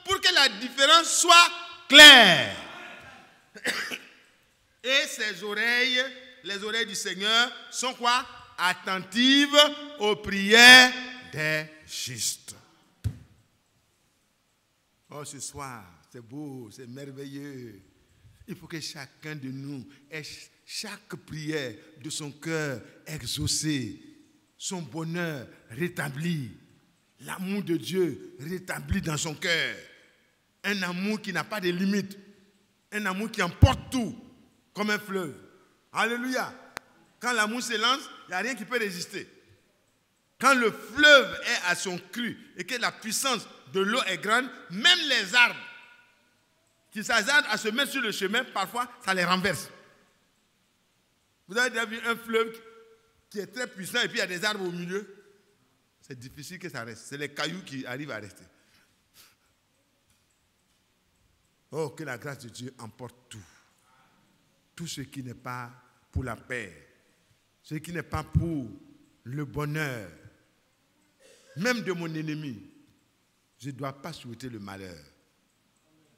pour que la différence soit claire. Et ses oreilles, les oreilles du Seigneur, sont quoi? Attentives aux prières des justes. Oh, ce soir, c'est beau, c'est merveilleux. Il faut que chacun de nous ait chaque prière de son cœur exaucée, son bonheur rétabli, l'amour de Dieu rétabli dans son cœur. Un amour qui n'a pas de limite, un amour qui emporte tout, comme un fleuve. Alléluia. Quand l'amour se lance, il n'y a rien qui peut résister. Quand le fleuve est à son cru et que la puissance de l'eau est grande, même les arbres qui s'hasardent à se mettre sur le chemin, parfois, ça les renverse. Vous avez déjà vu un fleuve qui est très puissant et puis il y a des arbres au milieu? C'est difficile que ça reste. C'est les cailloux qui arrivent à rester. Oh, que la grâce de Dieu emporte tout. Tout ce qui n'est pas pour la paix, ce qui n'est pas pour le bonheur, même de mon ennemi. Je ne dois pas souhaiter le malheur.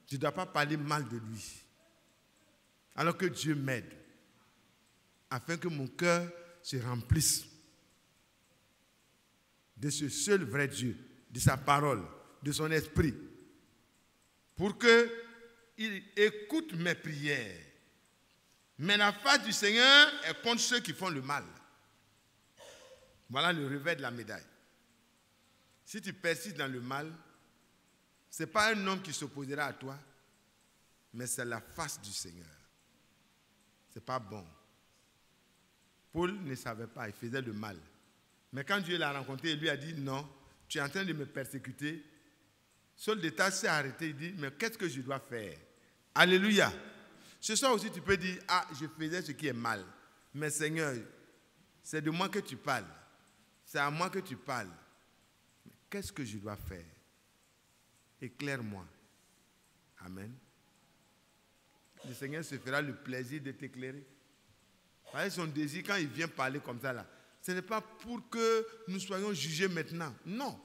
Je ne dois pas parler mal de lui. Alors que Dieu m'aide, afin que mon cœur se remplisse de ce seul vrai Dieu, de sa parole, de son esprit, pour qu'il écoute mes prières. Mais la face du Seigneur est contre ceux qui font le mal. Voilà le revers de la médaille. Si tu persistes dans le mal, ce n'est pas un homme qui s'opposera à toi, mais c'est la face du Seigneur. Ce n'est pas bon. Paul ne savait pas, il faisait le mal. Mais quand Dieu l'a rencontré, il lui a dit, non, tu es en train de me persécuter. Saul de Tarse s'est arrêté, il dit, mais qu'est-ce que je dois faire? Alléluia. Ce soir aussi, tu peux dire, ah, je faisais ce qui est mal. Mais Seigneur, c'est de moi que tu parles. C'est à moi que tu parles. Qu'est-ce que je dois faire? Éclaire-moi. Amen. Le Seigneur se fera le plaisir de t'éclairer. Voyez son désir, quand il vient parler comme ça, là, ce n'est pas pour que nous soyons jugés maintenant. Non.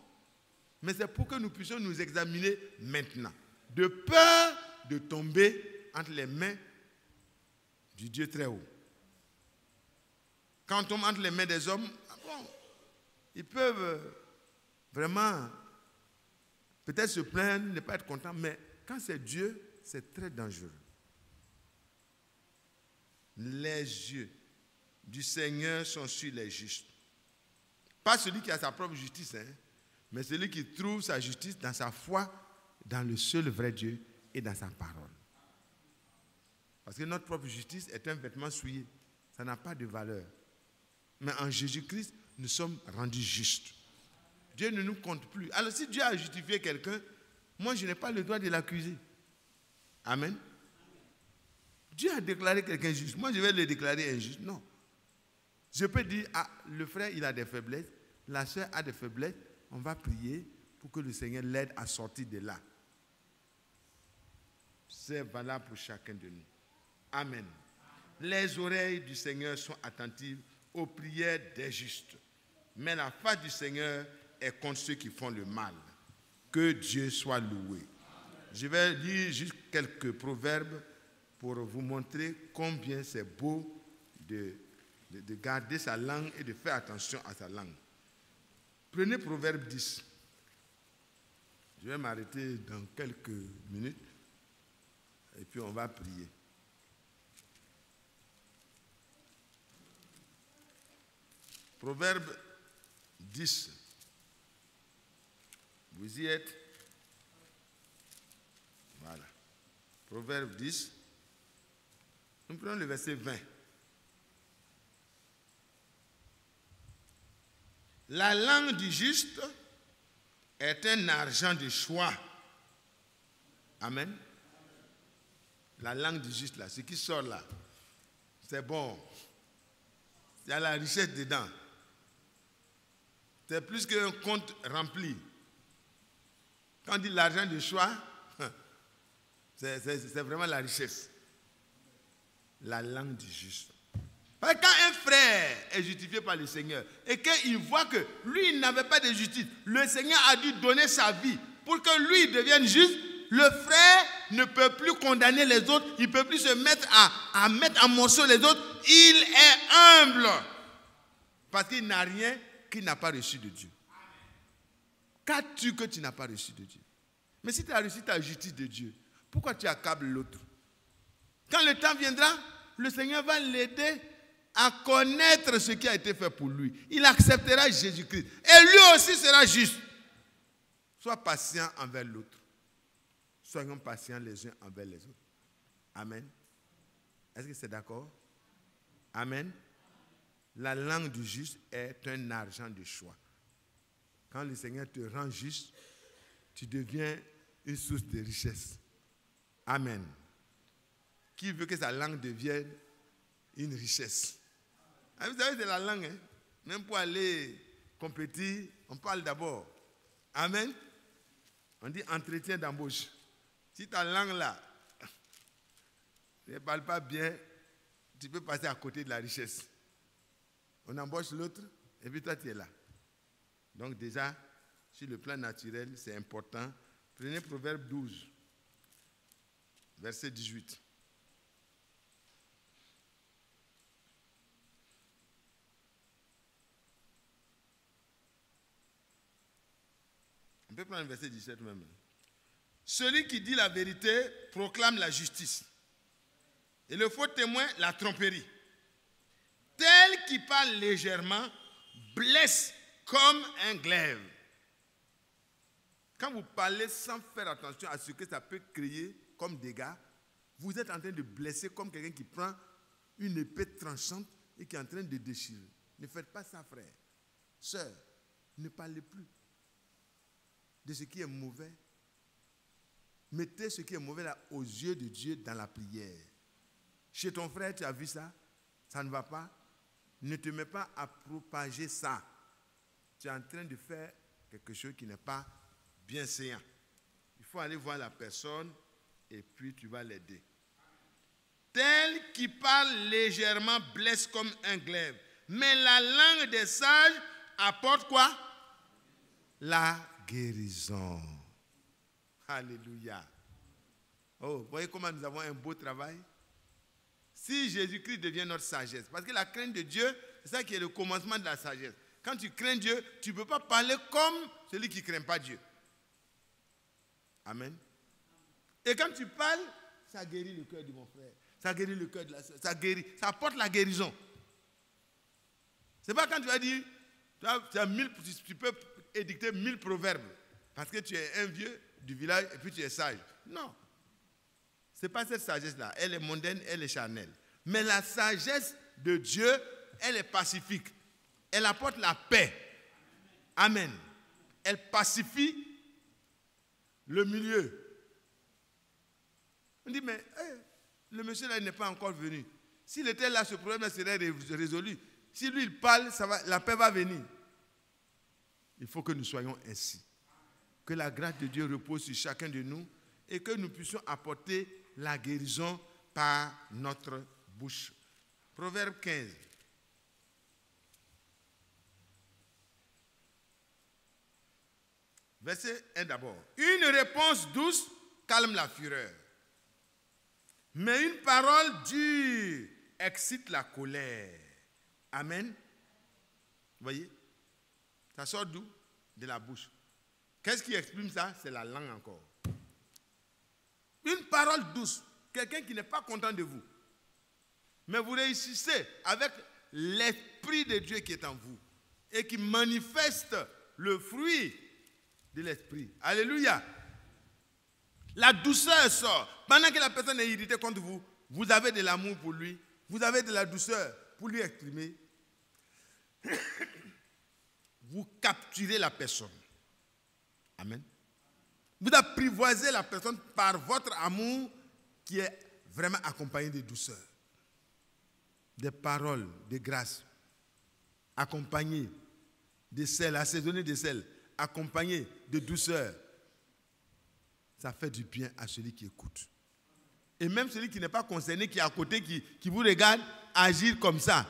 Mais c'est pour que nous puissions nous examiner maintenant. De peur de tomber entre les mains du Dieu très haut. Quand on tombe entre les mains des hommes, bon, ils peuvent vraiment peut-être se plaindre, ne pas être contents, mais quand c'est Dieu, c'est très dangereux. Les yeux du Seigneur sont sur les justes. Pas celui qui a sa propre justice, hein, mais celui qui trouve sa justice dans sa foi, dans le seul vrai Dieu et dans sa parole. Parce que notre propre justice est un vêtement souillé. Ça n'a pas de valeur. Mais en Jésus-Christ, nous sommes rendus justes. Dieu ne nous compte plus. Alors si Dieu a justifié quelqu'un, moi je n'ai pas le droit de l'accuser. Amen. Dieu a déclaré quelqu'un juste. Moi je vais le déclarer injuste. Non. Je peux dire, ah, le frère il a des faiblesses, la soeur a des faiblesses, on va prier pour que le Seigneur l'aide à sortir de là. C'est valable pour chacun de nous. Amen. Les oreilles du Seigneur sont attentives aux prières des justes. Mais la face du Seigneur est contre ceux qui font le mal. Que Dieu soit loué. Je vais lire juste quelques proverbes pour vous montrer combien c'est beau de garder sa langue et de faire attention à sa langue. Prenez Proverbe 10. Je vais m'arrêter dans quelques minutes et puis on va prier. Proverbe 10. Vous y êtes? Voilà. Proverbe 10. Nous prenons le verset 20. La langue du juste est un argent de choix. Amen. La langue du juste là, ce qui sort là, c'est bon. Il y a la richesse dedans. C'est plus qu'un compte rempli. Quand on dit l'argent de choix, c'est vraiment la richesse. La langue du juste. Parce que quand un frère est justifié par le Seigneur et qu'il voit que lui, il n'avait pas de justice, le Seigneur a dû donner sa vie pour que lui devienne juste, le frère ne peut plus condamner les autres, il ne peut plus se mettre à mettre en morceaux les autres. Il est humble parce qu'il n'a rien qu'il n'a pas reçu de Dieu. Qu'as-tu que tu n'as pas reçu de Dieu? Mais si tu as reçu ta justice de Dieu, pourquoi tu accables l'autre? Quand le temps viendra, le Seigneur va l'aider à connaître ce qui a été fait pour lui. Il acceptera Jésus-Christ. Et lui aussi sera juste. Sois patient envers l'autre. Soyons patients les uns envers les autres. Amen. Est-ce que c'est d'accord? Amen. La langue du juste est un argent de choix. Quand le Seigneur te rend juste, tu deviens une source de richesse. Amen. Qui veut que sa langue devienne une richesse? Vous savez, c'est la langue. Hein? Même pour aller compétir, on parle d'abord. Amen. On dit entretien d'embauche. Si ta langue là ne parle pas bien, tu peux passer à côté de la richesse. On embauche l'autre et puis toi tu es là. Donc déjà, sur le plan naturel, c'est important. Prenez Proverbe 12, verset 18. On peut prendre le verset 17 même. Celui qui dit la vérité proclame la justice. Et le faux témoin, la tromperie. Tel qui parle légèrement blesse comme un glaive. Quand vous parlez sans faire attention à ce que ça peut créer comme dégâts, vous êtes en train de blesser comme quelqu'un qui prend une épée tranchante et qui est en train de déchirer. Ne faites pas ça, frère. Sœur, ne parlez plus de ce qui est mauvais. Mettez ce qui est mauvais là aux yeux de Dieu dans la prière. Chez ton frère, tu as vu ça? Ça ne va pas? Ne te mets pas à propager ça. Tu es en train de faire quelque chose qui n'est pas bien séant. Il faut aller voir la personne et puis tu vas l'aider. Tel qui parle légèrement blesse comme un glaive. Mais la langue des sages apporte quoi? La guérison. Alléluia. Oh, vous voyez comment nous avons un beau travail? Si Jésus-Christ devient notre sagesse, parce que la crainte de Dieu, c'est ça qui est le commencement de la sagesse. Quand tu crains Dieu, tu ne peux pas parler comme celui qui ne craint pas Dieu. Amen. Et quand tu parles, ça guérit le cœur de mon frère. Ça guérit le cœur de la soeur. Ça guérit, ça apporte la guérison. Ce n'est pas quand tu vas dire, tu peux édicter 1000 proverbes parce que tu es un vieux du village et puis tu es sage. Non. Ce n'est pas cette sagesse-là. Elle est mondaine, elle est charnelle. Mais la sagesse de Dieu, elle est pacifique. Elle apporte la paix. Amen. Elle pacifie le milieu. On dit, mais le monsieur là, il n'est pas encore venu. S'il était là, ce problème serait résolu. Si lui, il parle, la paix va venir. Il faut que nous soyons ainsi. Que la grâce de Dieu repose sur chacun de nous et que nous puissions apporter la guérison par notre bouche. Proverbe 15. Verset 1 d'abord. Une réponse douce calme la fureur. Mais une parole dure excite la colère. Amen. Vous voyez? Ça sort d'où? De la bouche. Qu'est-ce qui exprime ça? C'est la langue encore. Une parole douce. Quelqu'un qui n'est pas content de vous. Mais vous réussissez avec l'Esprit de Dieu qui est en vous. Et qui manifeste le fruit de l'Esprit. Alléluia. La douceur sort. Pendant que la personne est irritée contre vous, vous avez de l'amour pour lui. Vous avez de la douceur pour lui exprimer. Vous capturez la personne. Amen. Vous apprivoisez la personne par votre amour qui est vraiment accompagné de douceur. Des paroles de grâce, accompagné de sel, assaisonné de sel, accompagné de douceur. Ça fait du bien à celui qui écoute. Et même celui qui n'est pas concerné, qui est à côté, qui vous regarde agir comme ça.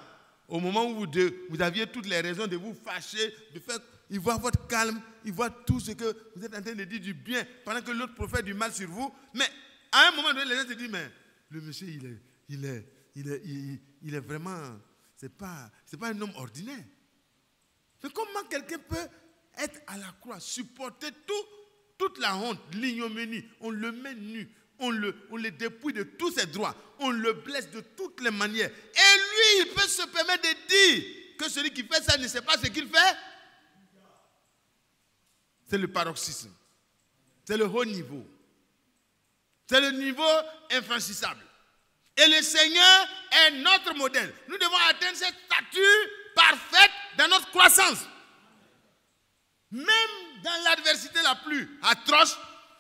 Au moment où vous aviez toutes les raisons de vous fâcher, de faire, il voit votre calme, il voit tout ce que vous êtes en train de dire du bien, pendant que l'autre profère du mal sur vous. Mais à un moment donné, les gens se disent, mais le monsieur, il est vraiment, c'est pas un homme ordinaire. Mais comment quelqu'un peut être à la croix, supporter toute la honte, l'ignominie, on le met nu, on le dépouille de tous ses droits, on le blesse de toutes les manières. Et lui, il peut se permettre de dire que celui qui fait ça ne sait pas ce qu'il fait. C'est le paroxysme. C'est le haut niveau. C'est le niveau infranchissable. Et le Seigneur est notre modèle. Nous devons atteindre cette stature parfaite dans notre croissance. Même dans l'adversité la plus atroce,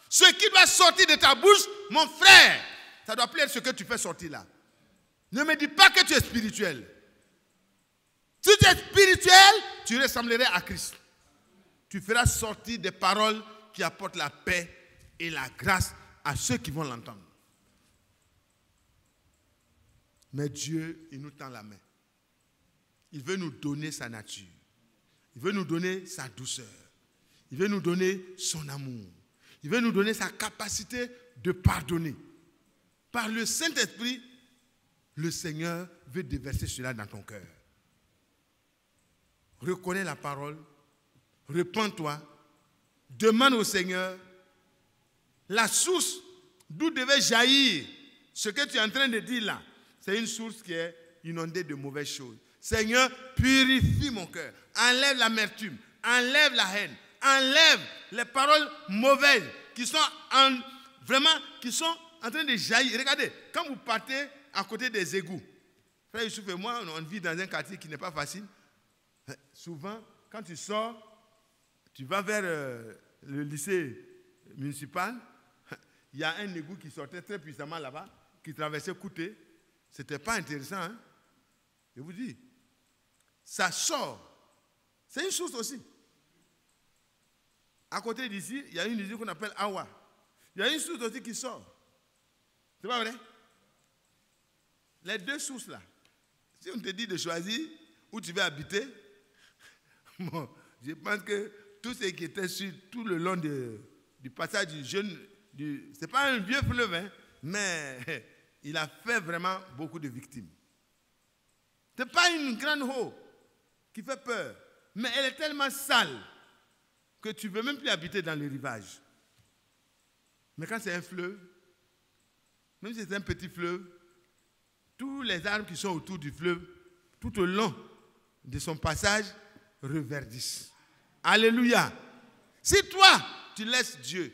ce qui doit sortir de ta bouche, mon frère, ça doit plus être ce que tu fais sortir là. Ne me dis pas que tu es spirituel. Si tu es spirituel, tu ressemblerais à Christ. Tu feras sortir des paroles qui apportent la paix et la grâce à ceux qui vont l'entendre. Mais Dieu, il nous tend la main. Il veut nous donner sa nature. Il veut nous donner sa douceur. Il veut nous donner son amour. Il veut nous donner sa capacité de pardonner. Par le Saint-Esprit, le Seigneur veut déverser cela dans ton cœur. Reconnais la parole. Repends-toi. Demande au Seigneur la source d'où devait jaillir ce que tu es en train de dire là. C'est une source qui est inondée de mauvaises choses. Seigneur, purifie mon cœur. Enlève l'amertume. Enlève la haine. Enlève les paroles mauvaises qui sont en train de jaillir. Regardez, quand vous partez à côté des égouts, Frère Youssouf et moi, on vit dans un quartier qui n'est pas facile. Souvent, quand tu sors, tu vas vers le lycée municipal, il y a un égout qui sortait très puissamment là-bas, qui traversait Kouté. Ce n'était pas intéressant, hein? Je vous dis, ça sort. C'est une chose aussi. À côté d'ici, il y a une usine qu'on appelle Awa. Il y a une source aussi qui sort. C'est pas vrai? Les deux sources là. Si on te dit de choisir où tu veux habiter, bon, je pense que tout ce qui était sur tout le long du passage du jeune, c'est pas un vieux fleuve, hein, mais il a fait vraiment beaucoup de victimes. Ce n'est pas une grande eau qui fait peur, mais elle est tellement sale que tu ne veux même plus habiter dans les rivages. Mais quand c'est un fleuve, même si c'est un petit fleuve, tous les arbres qui sont autour du fleuve, tout au long de son passage, reverdissent. Alléluia. Si toi, tu laisses Dieu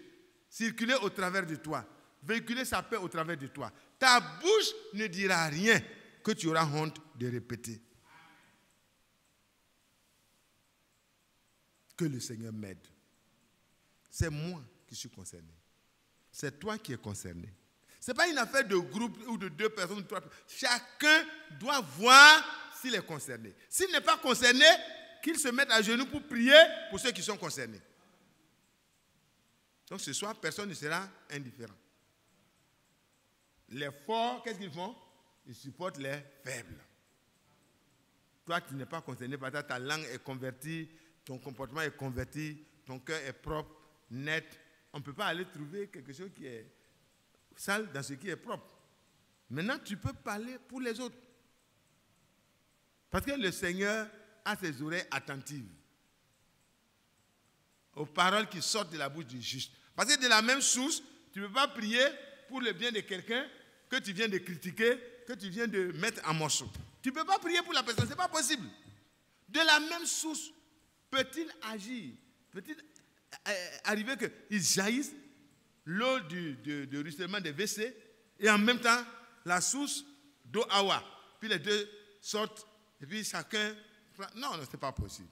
circuler au travers de toi, véhiculer sa paix au travers de toi, ta bouche ne dira rien que tu auras honte de répéter. Que le Seigneur m'aide. C'est moi qui suis concerné. C'est toi qui es concerné. Ce n'est pas une affaire de groupe ou de 2 personnes ou 3 personnes. Chacun doit voir s'il est concerné. S'il n'est pas concerné, qu'il se mette à genoux pour prier pour ceux qui sont concernés. Donc ce soir, personne ne sera indifférent. Les forts, qu'est-ce qu'ils font? Ils supportent les faibles. Toi, tu n'es pas concerné par ça, ta langue est convertie, ton comportement est converti, ton cœur est propre, net. On ne peut pas aller trouver quelque chose qui est sale dans ce qui est propre. Maintenant, tu peux parler pour les autres. Parce que le Seigneur a ses oreilles attentives aux paroles qui sortent de la bouche du juste. Parce que de la même source, tu ne peux pas prier pour le bien de quelqu'un que tu viens de critiquer, que tu viens de mettre en morceaux. Tu ne peux pas prier pour la personne, ce n'est pas possible. De la même source, peut-il agir? Peut-il arriver qu'il jaillisse l'eau de ruissellement des WC et en même temps la source d'eau Awa. Puis les deux sortent et puis chacun... Non, ce n'est pas possible.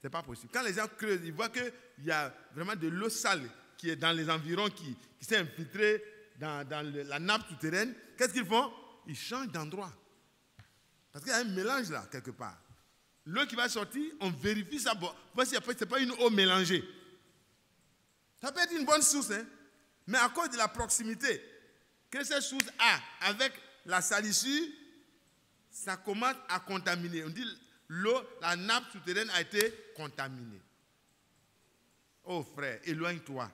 Ce n'est pas possible. Quand les gens creusent, ils voient qu'il y a vraiment de l'eau sale qui est dans les environs, qui s'est infiltrée la nappe souterraine, qu'est-ce qu'ils font? Ils changent d'endroit. Parce qu'il y a un mélange là, quelque part. L'eau qui va sortir, on vérifie ça. Bon, voici, après, ce n'est pas une eau mélangée. Ça peut être une bonne source, hein? Mais à cause de la proximité que cette source a avec la salissure, ça commence à contaminer. On dit l'eau, la nappe souterraine a été contaminée. Oh frère, éloigne-toi.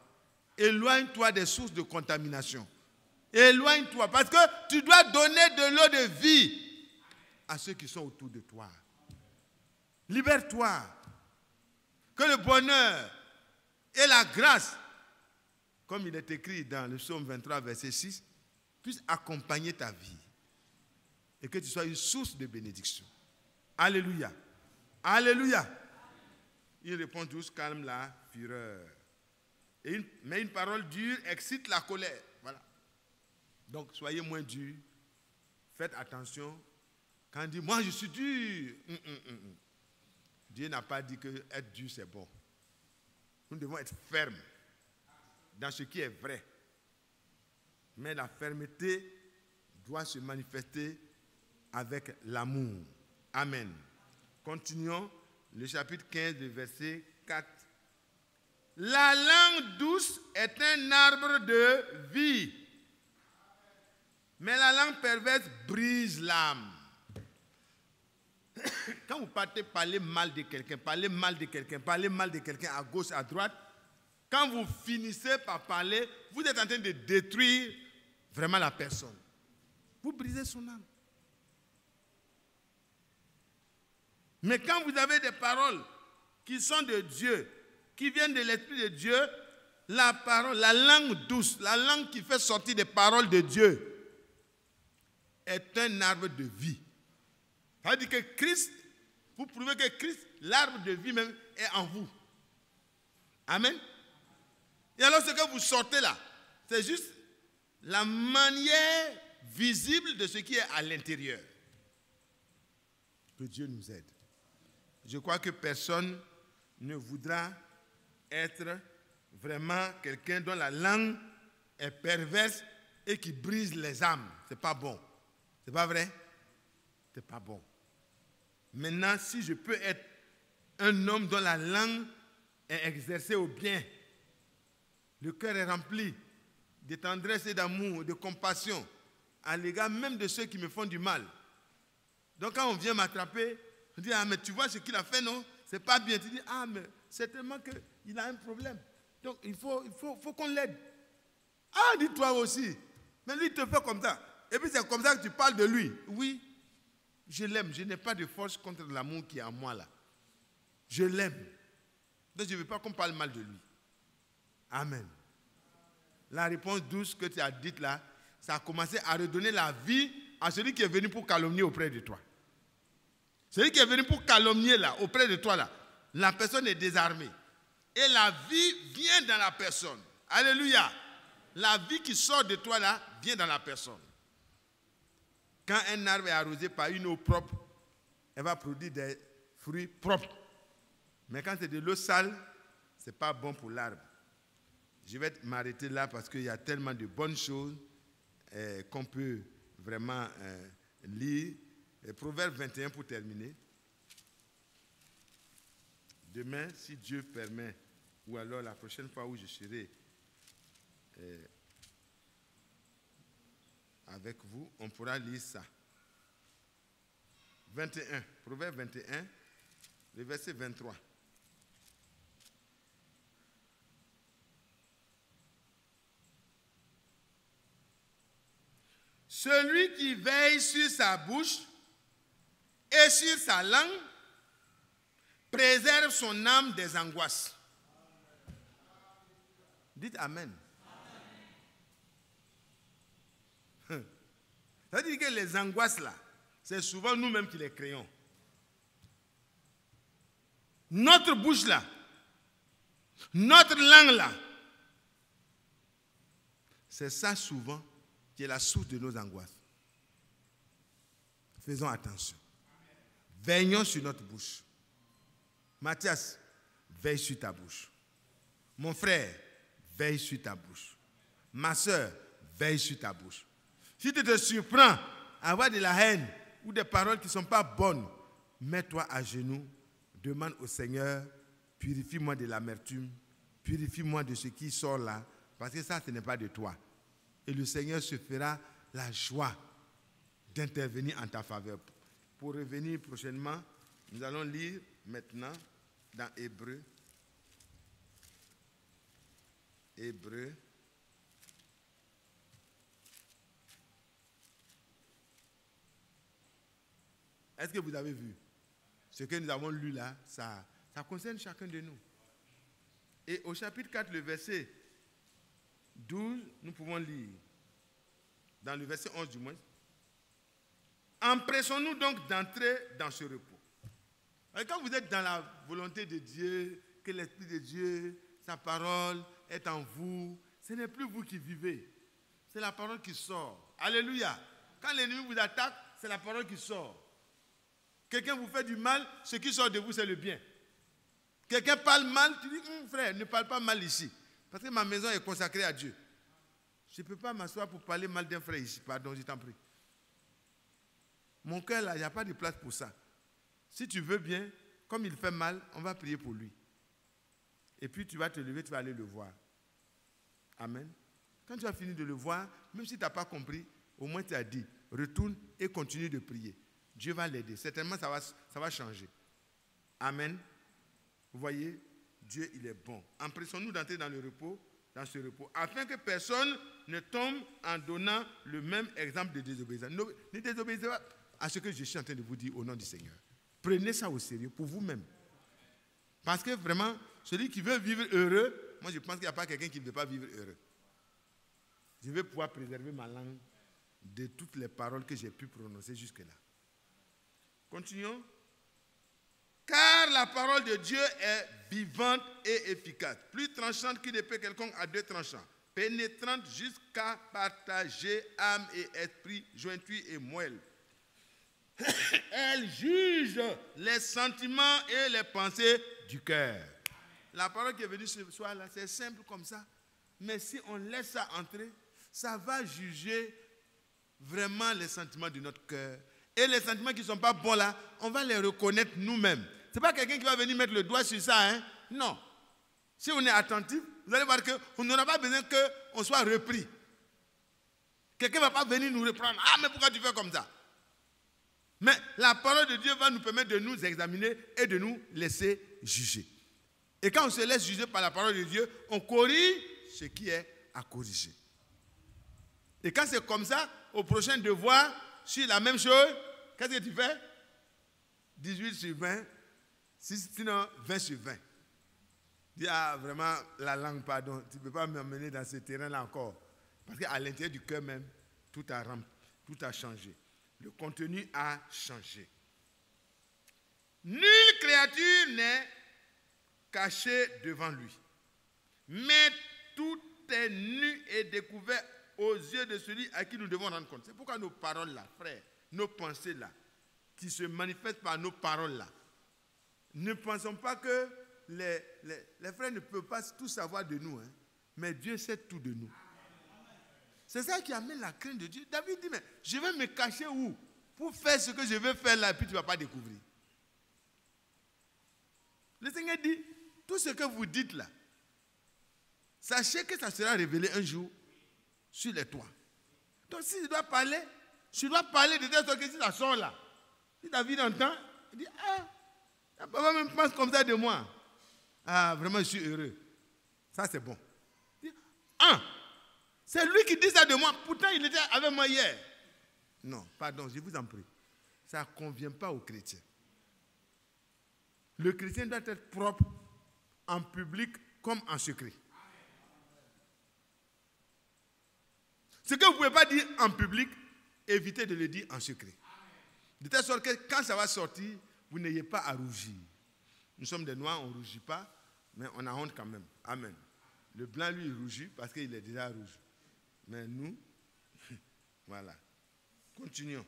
Éloigne-toi des sources de contamination. Éloigne-toi parce que tu dois donner de l'eau de vie à ceux qui sont autour de toi. Libère-toi. Que le bonheur et la grâce, comme il est écrit dans le psaume 23, verset 6, puissent accompagner ta vie. Et que tu sois une source de bénédiction. Alléluia. Alléluia. Il répond tous, calme la fureur. Mais une parole dure excite la colère. Voilà. Donc, soyez moins durs. Faites attention. Quand on dit, moi je suis dur. Dieu n'a pas dit que être dur c'est bon. Nous devons être fermes dans ce qui est vrai. Mais la fermeté doit se manifester avec l'amour. Amen. Continuons le chapitre 15, le verset 4. La langue douce est un arbre de vie, mais la langue perverse brise l'âme. Quand vous partez parler mal de quelqu'un, parler mal de quelqu'un à gauche, à droite, quand vous finissez par parler, vous êtes en train de détruire vraiment la personne. Vous brisez son âme. Mais quand vous avez des paroles qui sont de Dieu, qui viennent de l'Esprit de Dieu, la parole, la langue douce, la langue qui fait sortir des paroles de Dieu, est un arbre de vie. Ça veut dire que Christ, vous prouvez que Christ, l'arbre de vie même, est en vous. Amen. Et alors ce que vous sortez là, c'est juste la manière visible de ce qui est à l'intérieur. Que Dieu nous aide. Je crois que personne ne voudra être vraiment quelqu'un dont la langue est perverse et qui brise les âmes. Ce n'est pas bon. Ce n'est pas vrai? Ce n'est pas bon. Maintenant, si je peux être un homme dont la langue est exercée au bien, le cœur est rempli de tendresse et d'amour, de compassion, à l'égard même de ceux qui me font du mal. Donc quand on vient m'attraper, on dit, ah mais tu vois ce qu'il a fait, non? C'est pas bien. Tu dis, ah mais c'est tellement qu'il a un problème. Donc il faut qu'on l'aide. Ah, dis-toi aussi. Mais lui, il te fait comme ça. Et puis c'est comme ça que tu parles de lui. Oui, je l'aime. Je n'ai pas de force contre l'amour qui est en moi là. Je l'aime. Donc je ne veux pas qu'on parle mal de lui. Amen. La réponse douce que tu as dite là, ça a commencé à redonner la vie à celui qui est venu pour calomnier auprès de toi. Celui qui est venu pour calomnier là, auprès de toi là, la personne est désarmée. Et la vie vient dans la personne. Alléluia. La vie qui sort de toi là, vient dans la personne. Quand un arbre est arrosé par une eau propre, elle va produire des fruits propres. Mais quand c'est de l'eau sale, ce n'est pas bon pour l'arbre. Je vais m'arrêter là parce qu'il y a tellement de bonnes choses qu'on peut vraiment lire. Proverbe 21 pour terminer. Demain, si Dieu permet, ou alors la prochaine fois où je serai avec vous, on pourra lire ça. 21, Proverbe 21, le verset 23. Celui qui veille sur sa bouche et sur sa langue préserve son âme des angoisses. Dites Amen. Ça veut dire que les angoisses là, c'est souvent nous-mêmes qui les créons. Notre bouche là, notre langue là, c'est ça souvent qui est la source de nos angoisses. Faisons attention. Veillons sur notre bouche. Mathias, veille sur ta bouche. Mon frère, veille sur ta bouche. Ma soeur, veille sur ta bouche. Si tu te surprends à avoir de la haine ou des paroles qui ne sont pas bonnes, mets-toi à genoux, demande au Seigneur, purifie-moi de l'amertume, purifie-moi de ce qui sort là, parce que ça, ce n'est pas de toi. Et le Seigneur se fera la joie d'intervenir en ta faveur. Pour revenir prochainement, nous allons lire maintenant dans Hébreux. Hébreux. Est-ce que vous avez vu? Ce que nous avons lu là, ça concerne chacun de nous. Et au chapitre 4, le verset 12, nous pouvons lire, dans le verset 11 du moins, empressons-nous donc d'entrer dans ce repos. Et quand vous êtes dans la volonté de Dieu, que l'Esprit de Dieu, sa parole est en vous, ce n'est plus vous qui vivez, c'est la parole qui sort. Alléluia. Quand l'ennemi vous attaque, c'est la parole qui sort. Quelqu'un vous fait du mal, ce qui sort de vous, c'est le bien. Quelqu'un parle mal, tu dis, frère, ne parle pas mal ici. Parce que ma maison est consacrée à Dieu. Je ne peux pas m'asseoir pour parler mal d'un frère ici. Pardon, je t'en prie. Mon cœur, là, il n'y a pas de place pour ça. Si tu veux bien, comme il fait mal, on va prier pour lui. Et puis tu vas te lever, tu vas aller le voir. Amen. Quand tu as fini de le voir, même si tu n'as pas compris, au moins tu as dit, retourne et continue de prier. Dieu va l'aider. Certainement, ça va changer. Amen. Vous voyez, Dieu, il est bon. Empressons-nous d'entrer dans ce repos, afin que personne ne tombe en donnant le même exemple de désobéissance. Ne désobéissez pas à ce que je suis en train de vous dire au nom du Seigneur. Prenez ça au sérieux pour vous-même. Parce que vraiment, celui qui veut vivre heureux, moi je pense qu'il n'y a pas quelqu'un qui ne veut pas vivre heureux. Je vais pouvoir préserver ma langue de toutes les paroles que j'ai pu prononcer jusque-là. Continuons. Car la parole de Dieu est vivante et efficace, plus tranchante qu'une épée quelconque à deux tranchants, pénétrante jusqu'à partager âme et esprit, jointure et moelle. Elle juge les sentiments et les pensées du cœur. La parole qui est venue ce soir-là, c'est simple comme ça. Mais si on laisse ça entrer, ça va juger vraiment les sentiments de notre cœur. Et les sentiments qui ne sont pas bons là, on va les reconnaître nous-mêmes. Ce n'est pas quelqu'un qui va venir mettre le doigt sur ça. Hein? Non. Si on est attentif, vous allez voir qu'on n'aura pas besoin qu'on soit repris. Quelqu'un ne va pas venir nous reprendre. Ah, mais pourquoi tu fais comme ça? Mais la parole de Dieu va nous permettre de nous examiner et de nous laisser juger. Et quand on se laisse juger par la parole de Dieu, on corrige ce qui est à corriger. Et quand c'est comme ça, au prochain devoir, sur la même chose, qu'est-ce que tu fais? 18 sur 20, sinon 20 sur 20. Dis, ah, vraiment, la langue, pardon, tu ne peux pas m'emmener dans ce terrain-là encore. Parce qu'à l'intérieur du cœur même, tout a changé. Le contenu a changé. Nulle créature n'est cachée devant lui. Mais tout est nu et découvert aux yeux de celui à qui nous devons rendre compte. C'est pourquoi nos paroles là, frères, nos pensées là, qui se manifestent par nos paroles là, ne pensons pas que les frères ne peuvent pas tout savoir de nous, hein, mais Dieu sait tout de nous. C'est ça qui amène la crainte de Dieu. David dit, mais je vais me cacher où? Pour faire ce que je veux faire là, et puis tu ne vas pas découvrir. Le Seigneur dit, tout ce que vous dites là, sachez que ça sera révélé un jour sur les toits. Donc si je dois parler de telle sorte que si ça sort là, si David entend, il dit, ah, papa me pense comme ça de moi. Ah, vraiment, je suis heureux. Ça, c'est bon. Il dit, c'est lui qui dit ça de moi. Pourtant, il était avec moi hier. Non, pardon, je vous en prie. Ça ne convient pas aux chrétiens. Le chrétien doit être propre en public comme en secret. Ce que vous ne pouvez pas dire en public, évitez de le dire en secret. De telle sorte que quand ça va sortir, vous n'ayez pas à rougir. Nous sommes des noirs, on ne rougit pas, mais on a honte quand même. Amen. Le blanc, lui, il rougit parce qu'il est déjà rouge. Mais nous, voilà. Continuons.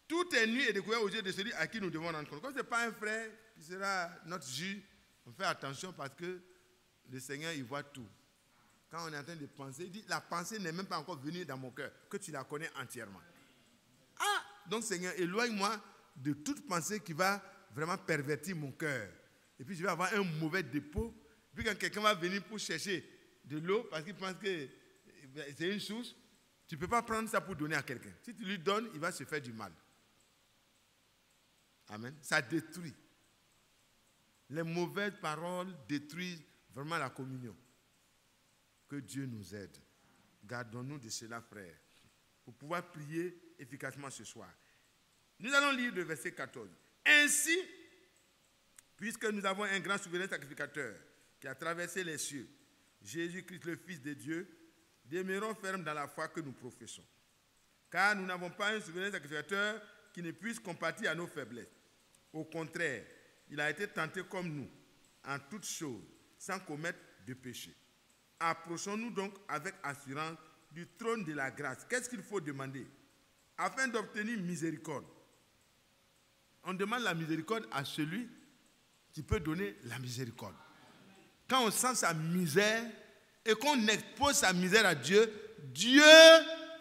Tout est nu et découvert aux yeux de celui à qui nous devons rendre compte. Comme ce n'est pas un frère qui sera notre juge, on fait attention parce que le Seigneur, il voit tout. Quand on est en train de penser, il dit, la pensée n'est même pas encore venue dans mon cœur, que tu la connais entièrement. Ah, donc Seigneur, éloigne-moi de toute pensée qui va vraiment pervertir mon cœur. Et puis je vais avoir un mauvais dépôt. Puis quand quelqu'un va venir pour chercher de l'eau, parce qu'il pense que c'est une source, tu ne peux pas prendre ça pour donner à quelqu'un. Si tu lui donnes, il va se faire du mal. Amen. Ça détruit. Les mauvaises paroles détruisent vraiment la communion. Que Dieu nous aide. Gardons-nous de cela, frère, pour pouvoir prier efficacement ce soir. Nous allons lire le verset 14. Ainsi, puisque nous avons un grand souverain sacrificateur qui a traversé les cieux, Jésus-Christ, le Fils de Dieu, demeurons fermes dans la foi que nous professons. Car nous n'avons pas un souverain sacrificateur qui ne puisse compatir à nos faiblesses. Au contraire, il a été tenté comme nous, en toutes choses, sans commettre de péché. Approchons-nous donc avec assurance du trône de la grâce. Qu'est-ce qu'il faut demander? Afin d'obtenir miséricorde. On demande la miséricorde à celui qui peut donner la miséricorde. Quand on sent sa misère et qu'on expose sa misère à Dieu, Dieu,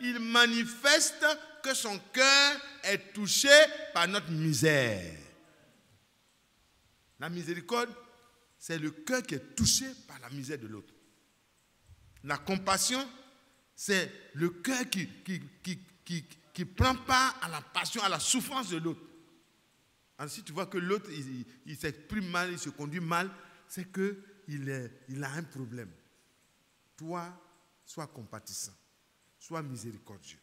il manifeste que son cœur est touché par notre misère. La miséricorde, c'est le cœur qui est touché par la misère de l'autre. La compassion, c'est le cœur qui prend part à la passion, à la souffrance de l'autre. Alors, si tu vois que l'autre, il s'exprime mal, il se conduit mal, c'est qu'il a un problème. Toi, sois compatissant, sois miséricordieux.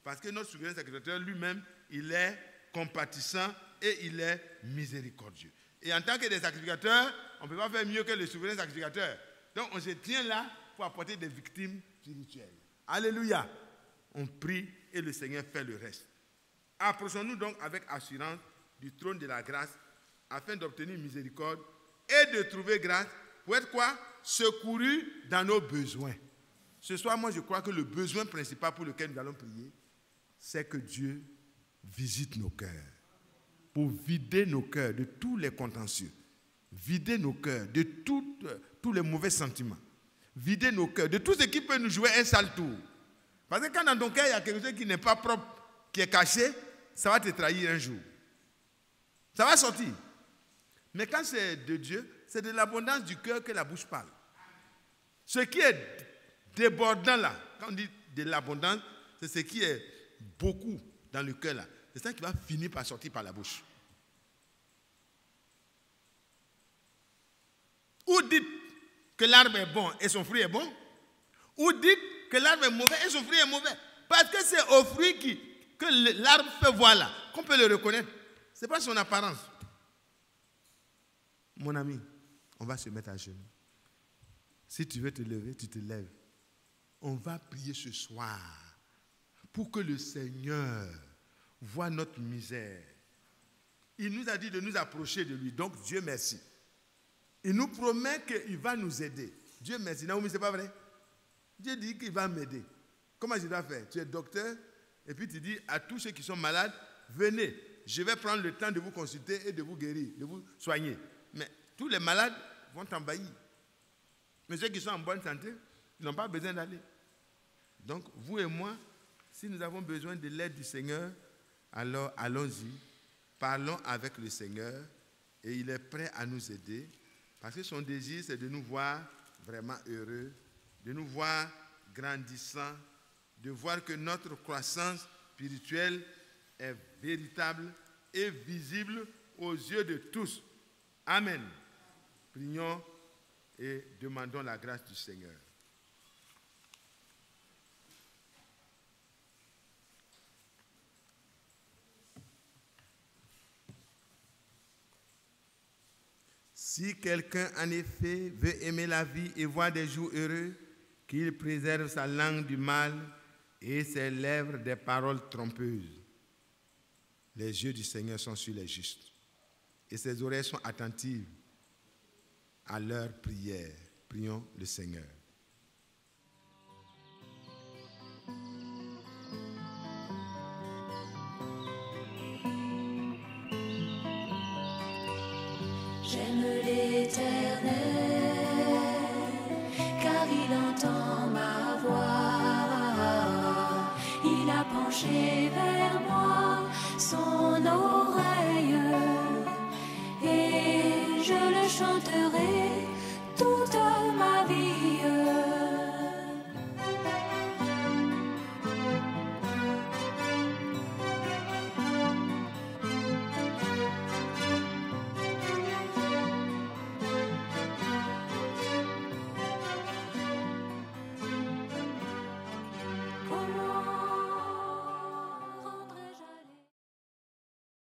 Parce que notre souverain sacrificateur lui-même, il est compatissant et il est miséricordieux. Et en tant que des sacrificateurs, on ne peut pas faire mieux que le souverain sacrificateur. Donc on se tient là pour apporter des victimes spirituelles. Alléluia. On prie et le Seigneur fait le reste. Approchons-nous donc avec assurance du trône de la grâce afin d'obtenir miséricorde et de trouver grâce pour être quoi? Secouru dans nos besoins. Ce soir, moi je crois que le besoin principal pour lequel nous allons prier, c'est que Dieu visite nos cœurs. Pour vider nos cœurs de tous les contentieux. Vider nos cœurs de tous les mauvais sentiments. Vider nos cœurs de tout ce qui peut nous jouer un sale tour. Parce que quand dans ton cœur, il y a quelque chose qui n'est pas propre, qui est caché, ça va te trahir un jour. Ça va sortir. Mais quand c'est de Dieu, c'est de l'abondance du cœur que la bouche parle. Ce qui est débordant là, quand on dit de l'abondance, c'est ce qui est beaucoup dans le cœur là. C'est ça qui va finir par sortir par la bouche. Ou dites que l'arbre est bon et son fruit est bon, ou dites que l'arbre est mauvais et son fruit est mauvais. Parce que c'est au fruit que l'arbre fait voir là, qu'on peut le reconnaître. Ce n'est pas son apparence. Mon ami, on va se mettre à genoux. Si tu veux te lever, tu te lèves. On va prier ce soir pour que le Seigneur voit notre misère. Il nous a dit de nous approcher de lui. Donc, Dieu merci. Il nous promet qu'il va nous aider. Dieu merci. Naomi, ce n'est pas vrai? Dieu dit qu'il va m'aider. Comment je dois faire? Tu es docteur et puis tu dis à tous ceux qui sont malades, venez, je vais prendre le temps de vous consulter et de vous guérir, de vous soigner. Mais tous les malades vont t'envahir. Mais ceux qui sont en bonne santé, ils n'ont pas besoin d'aller. Donc, vous et moi, si nous avons besoin de l'aide du Seigneur, alors allons-y, parlons avec le Seigneur et il est prêt à nous aider parce que son désir c'est de nous voir vraiment heureux, de nous voir grandissants, de voir que notre croissance spirituelle est véritable et visible aux yeux de tous. Amen. Prions et demandons la grâce du Seigneur. Si quelqu'un, en effet, veut aimer la vie et voir des jours heureux, qu'il préserve sa langue du mal et ses lèvres des paroles trompeuses. Les yeux du Seigneur sont sur les justes et ses oreilles sont attentives à leurs prières. Prions le Seigneur. J'aime l'Éternel, car il entend penché vers moi son oreille, et je le chanterai toute ma vie.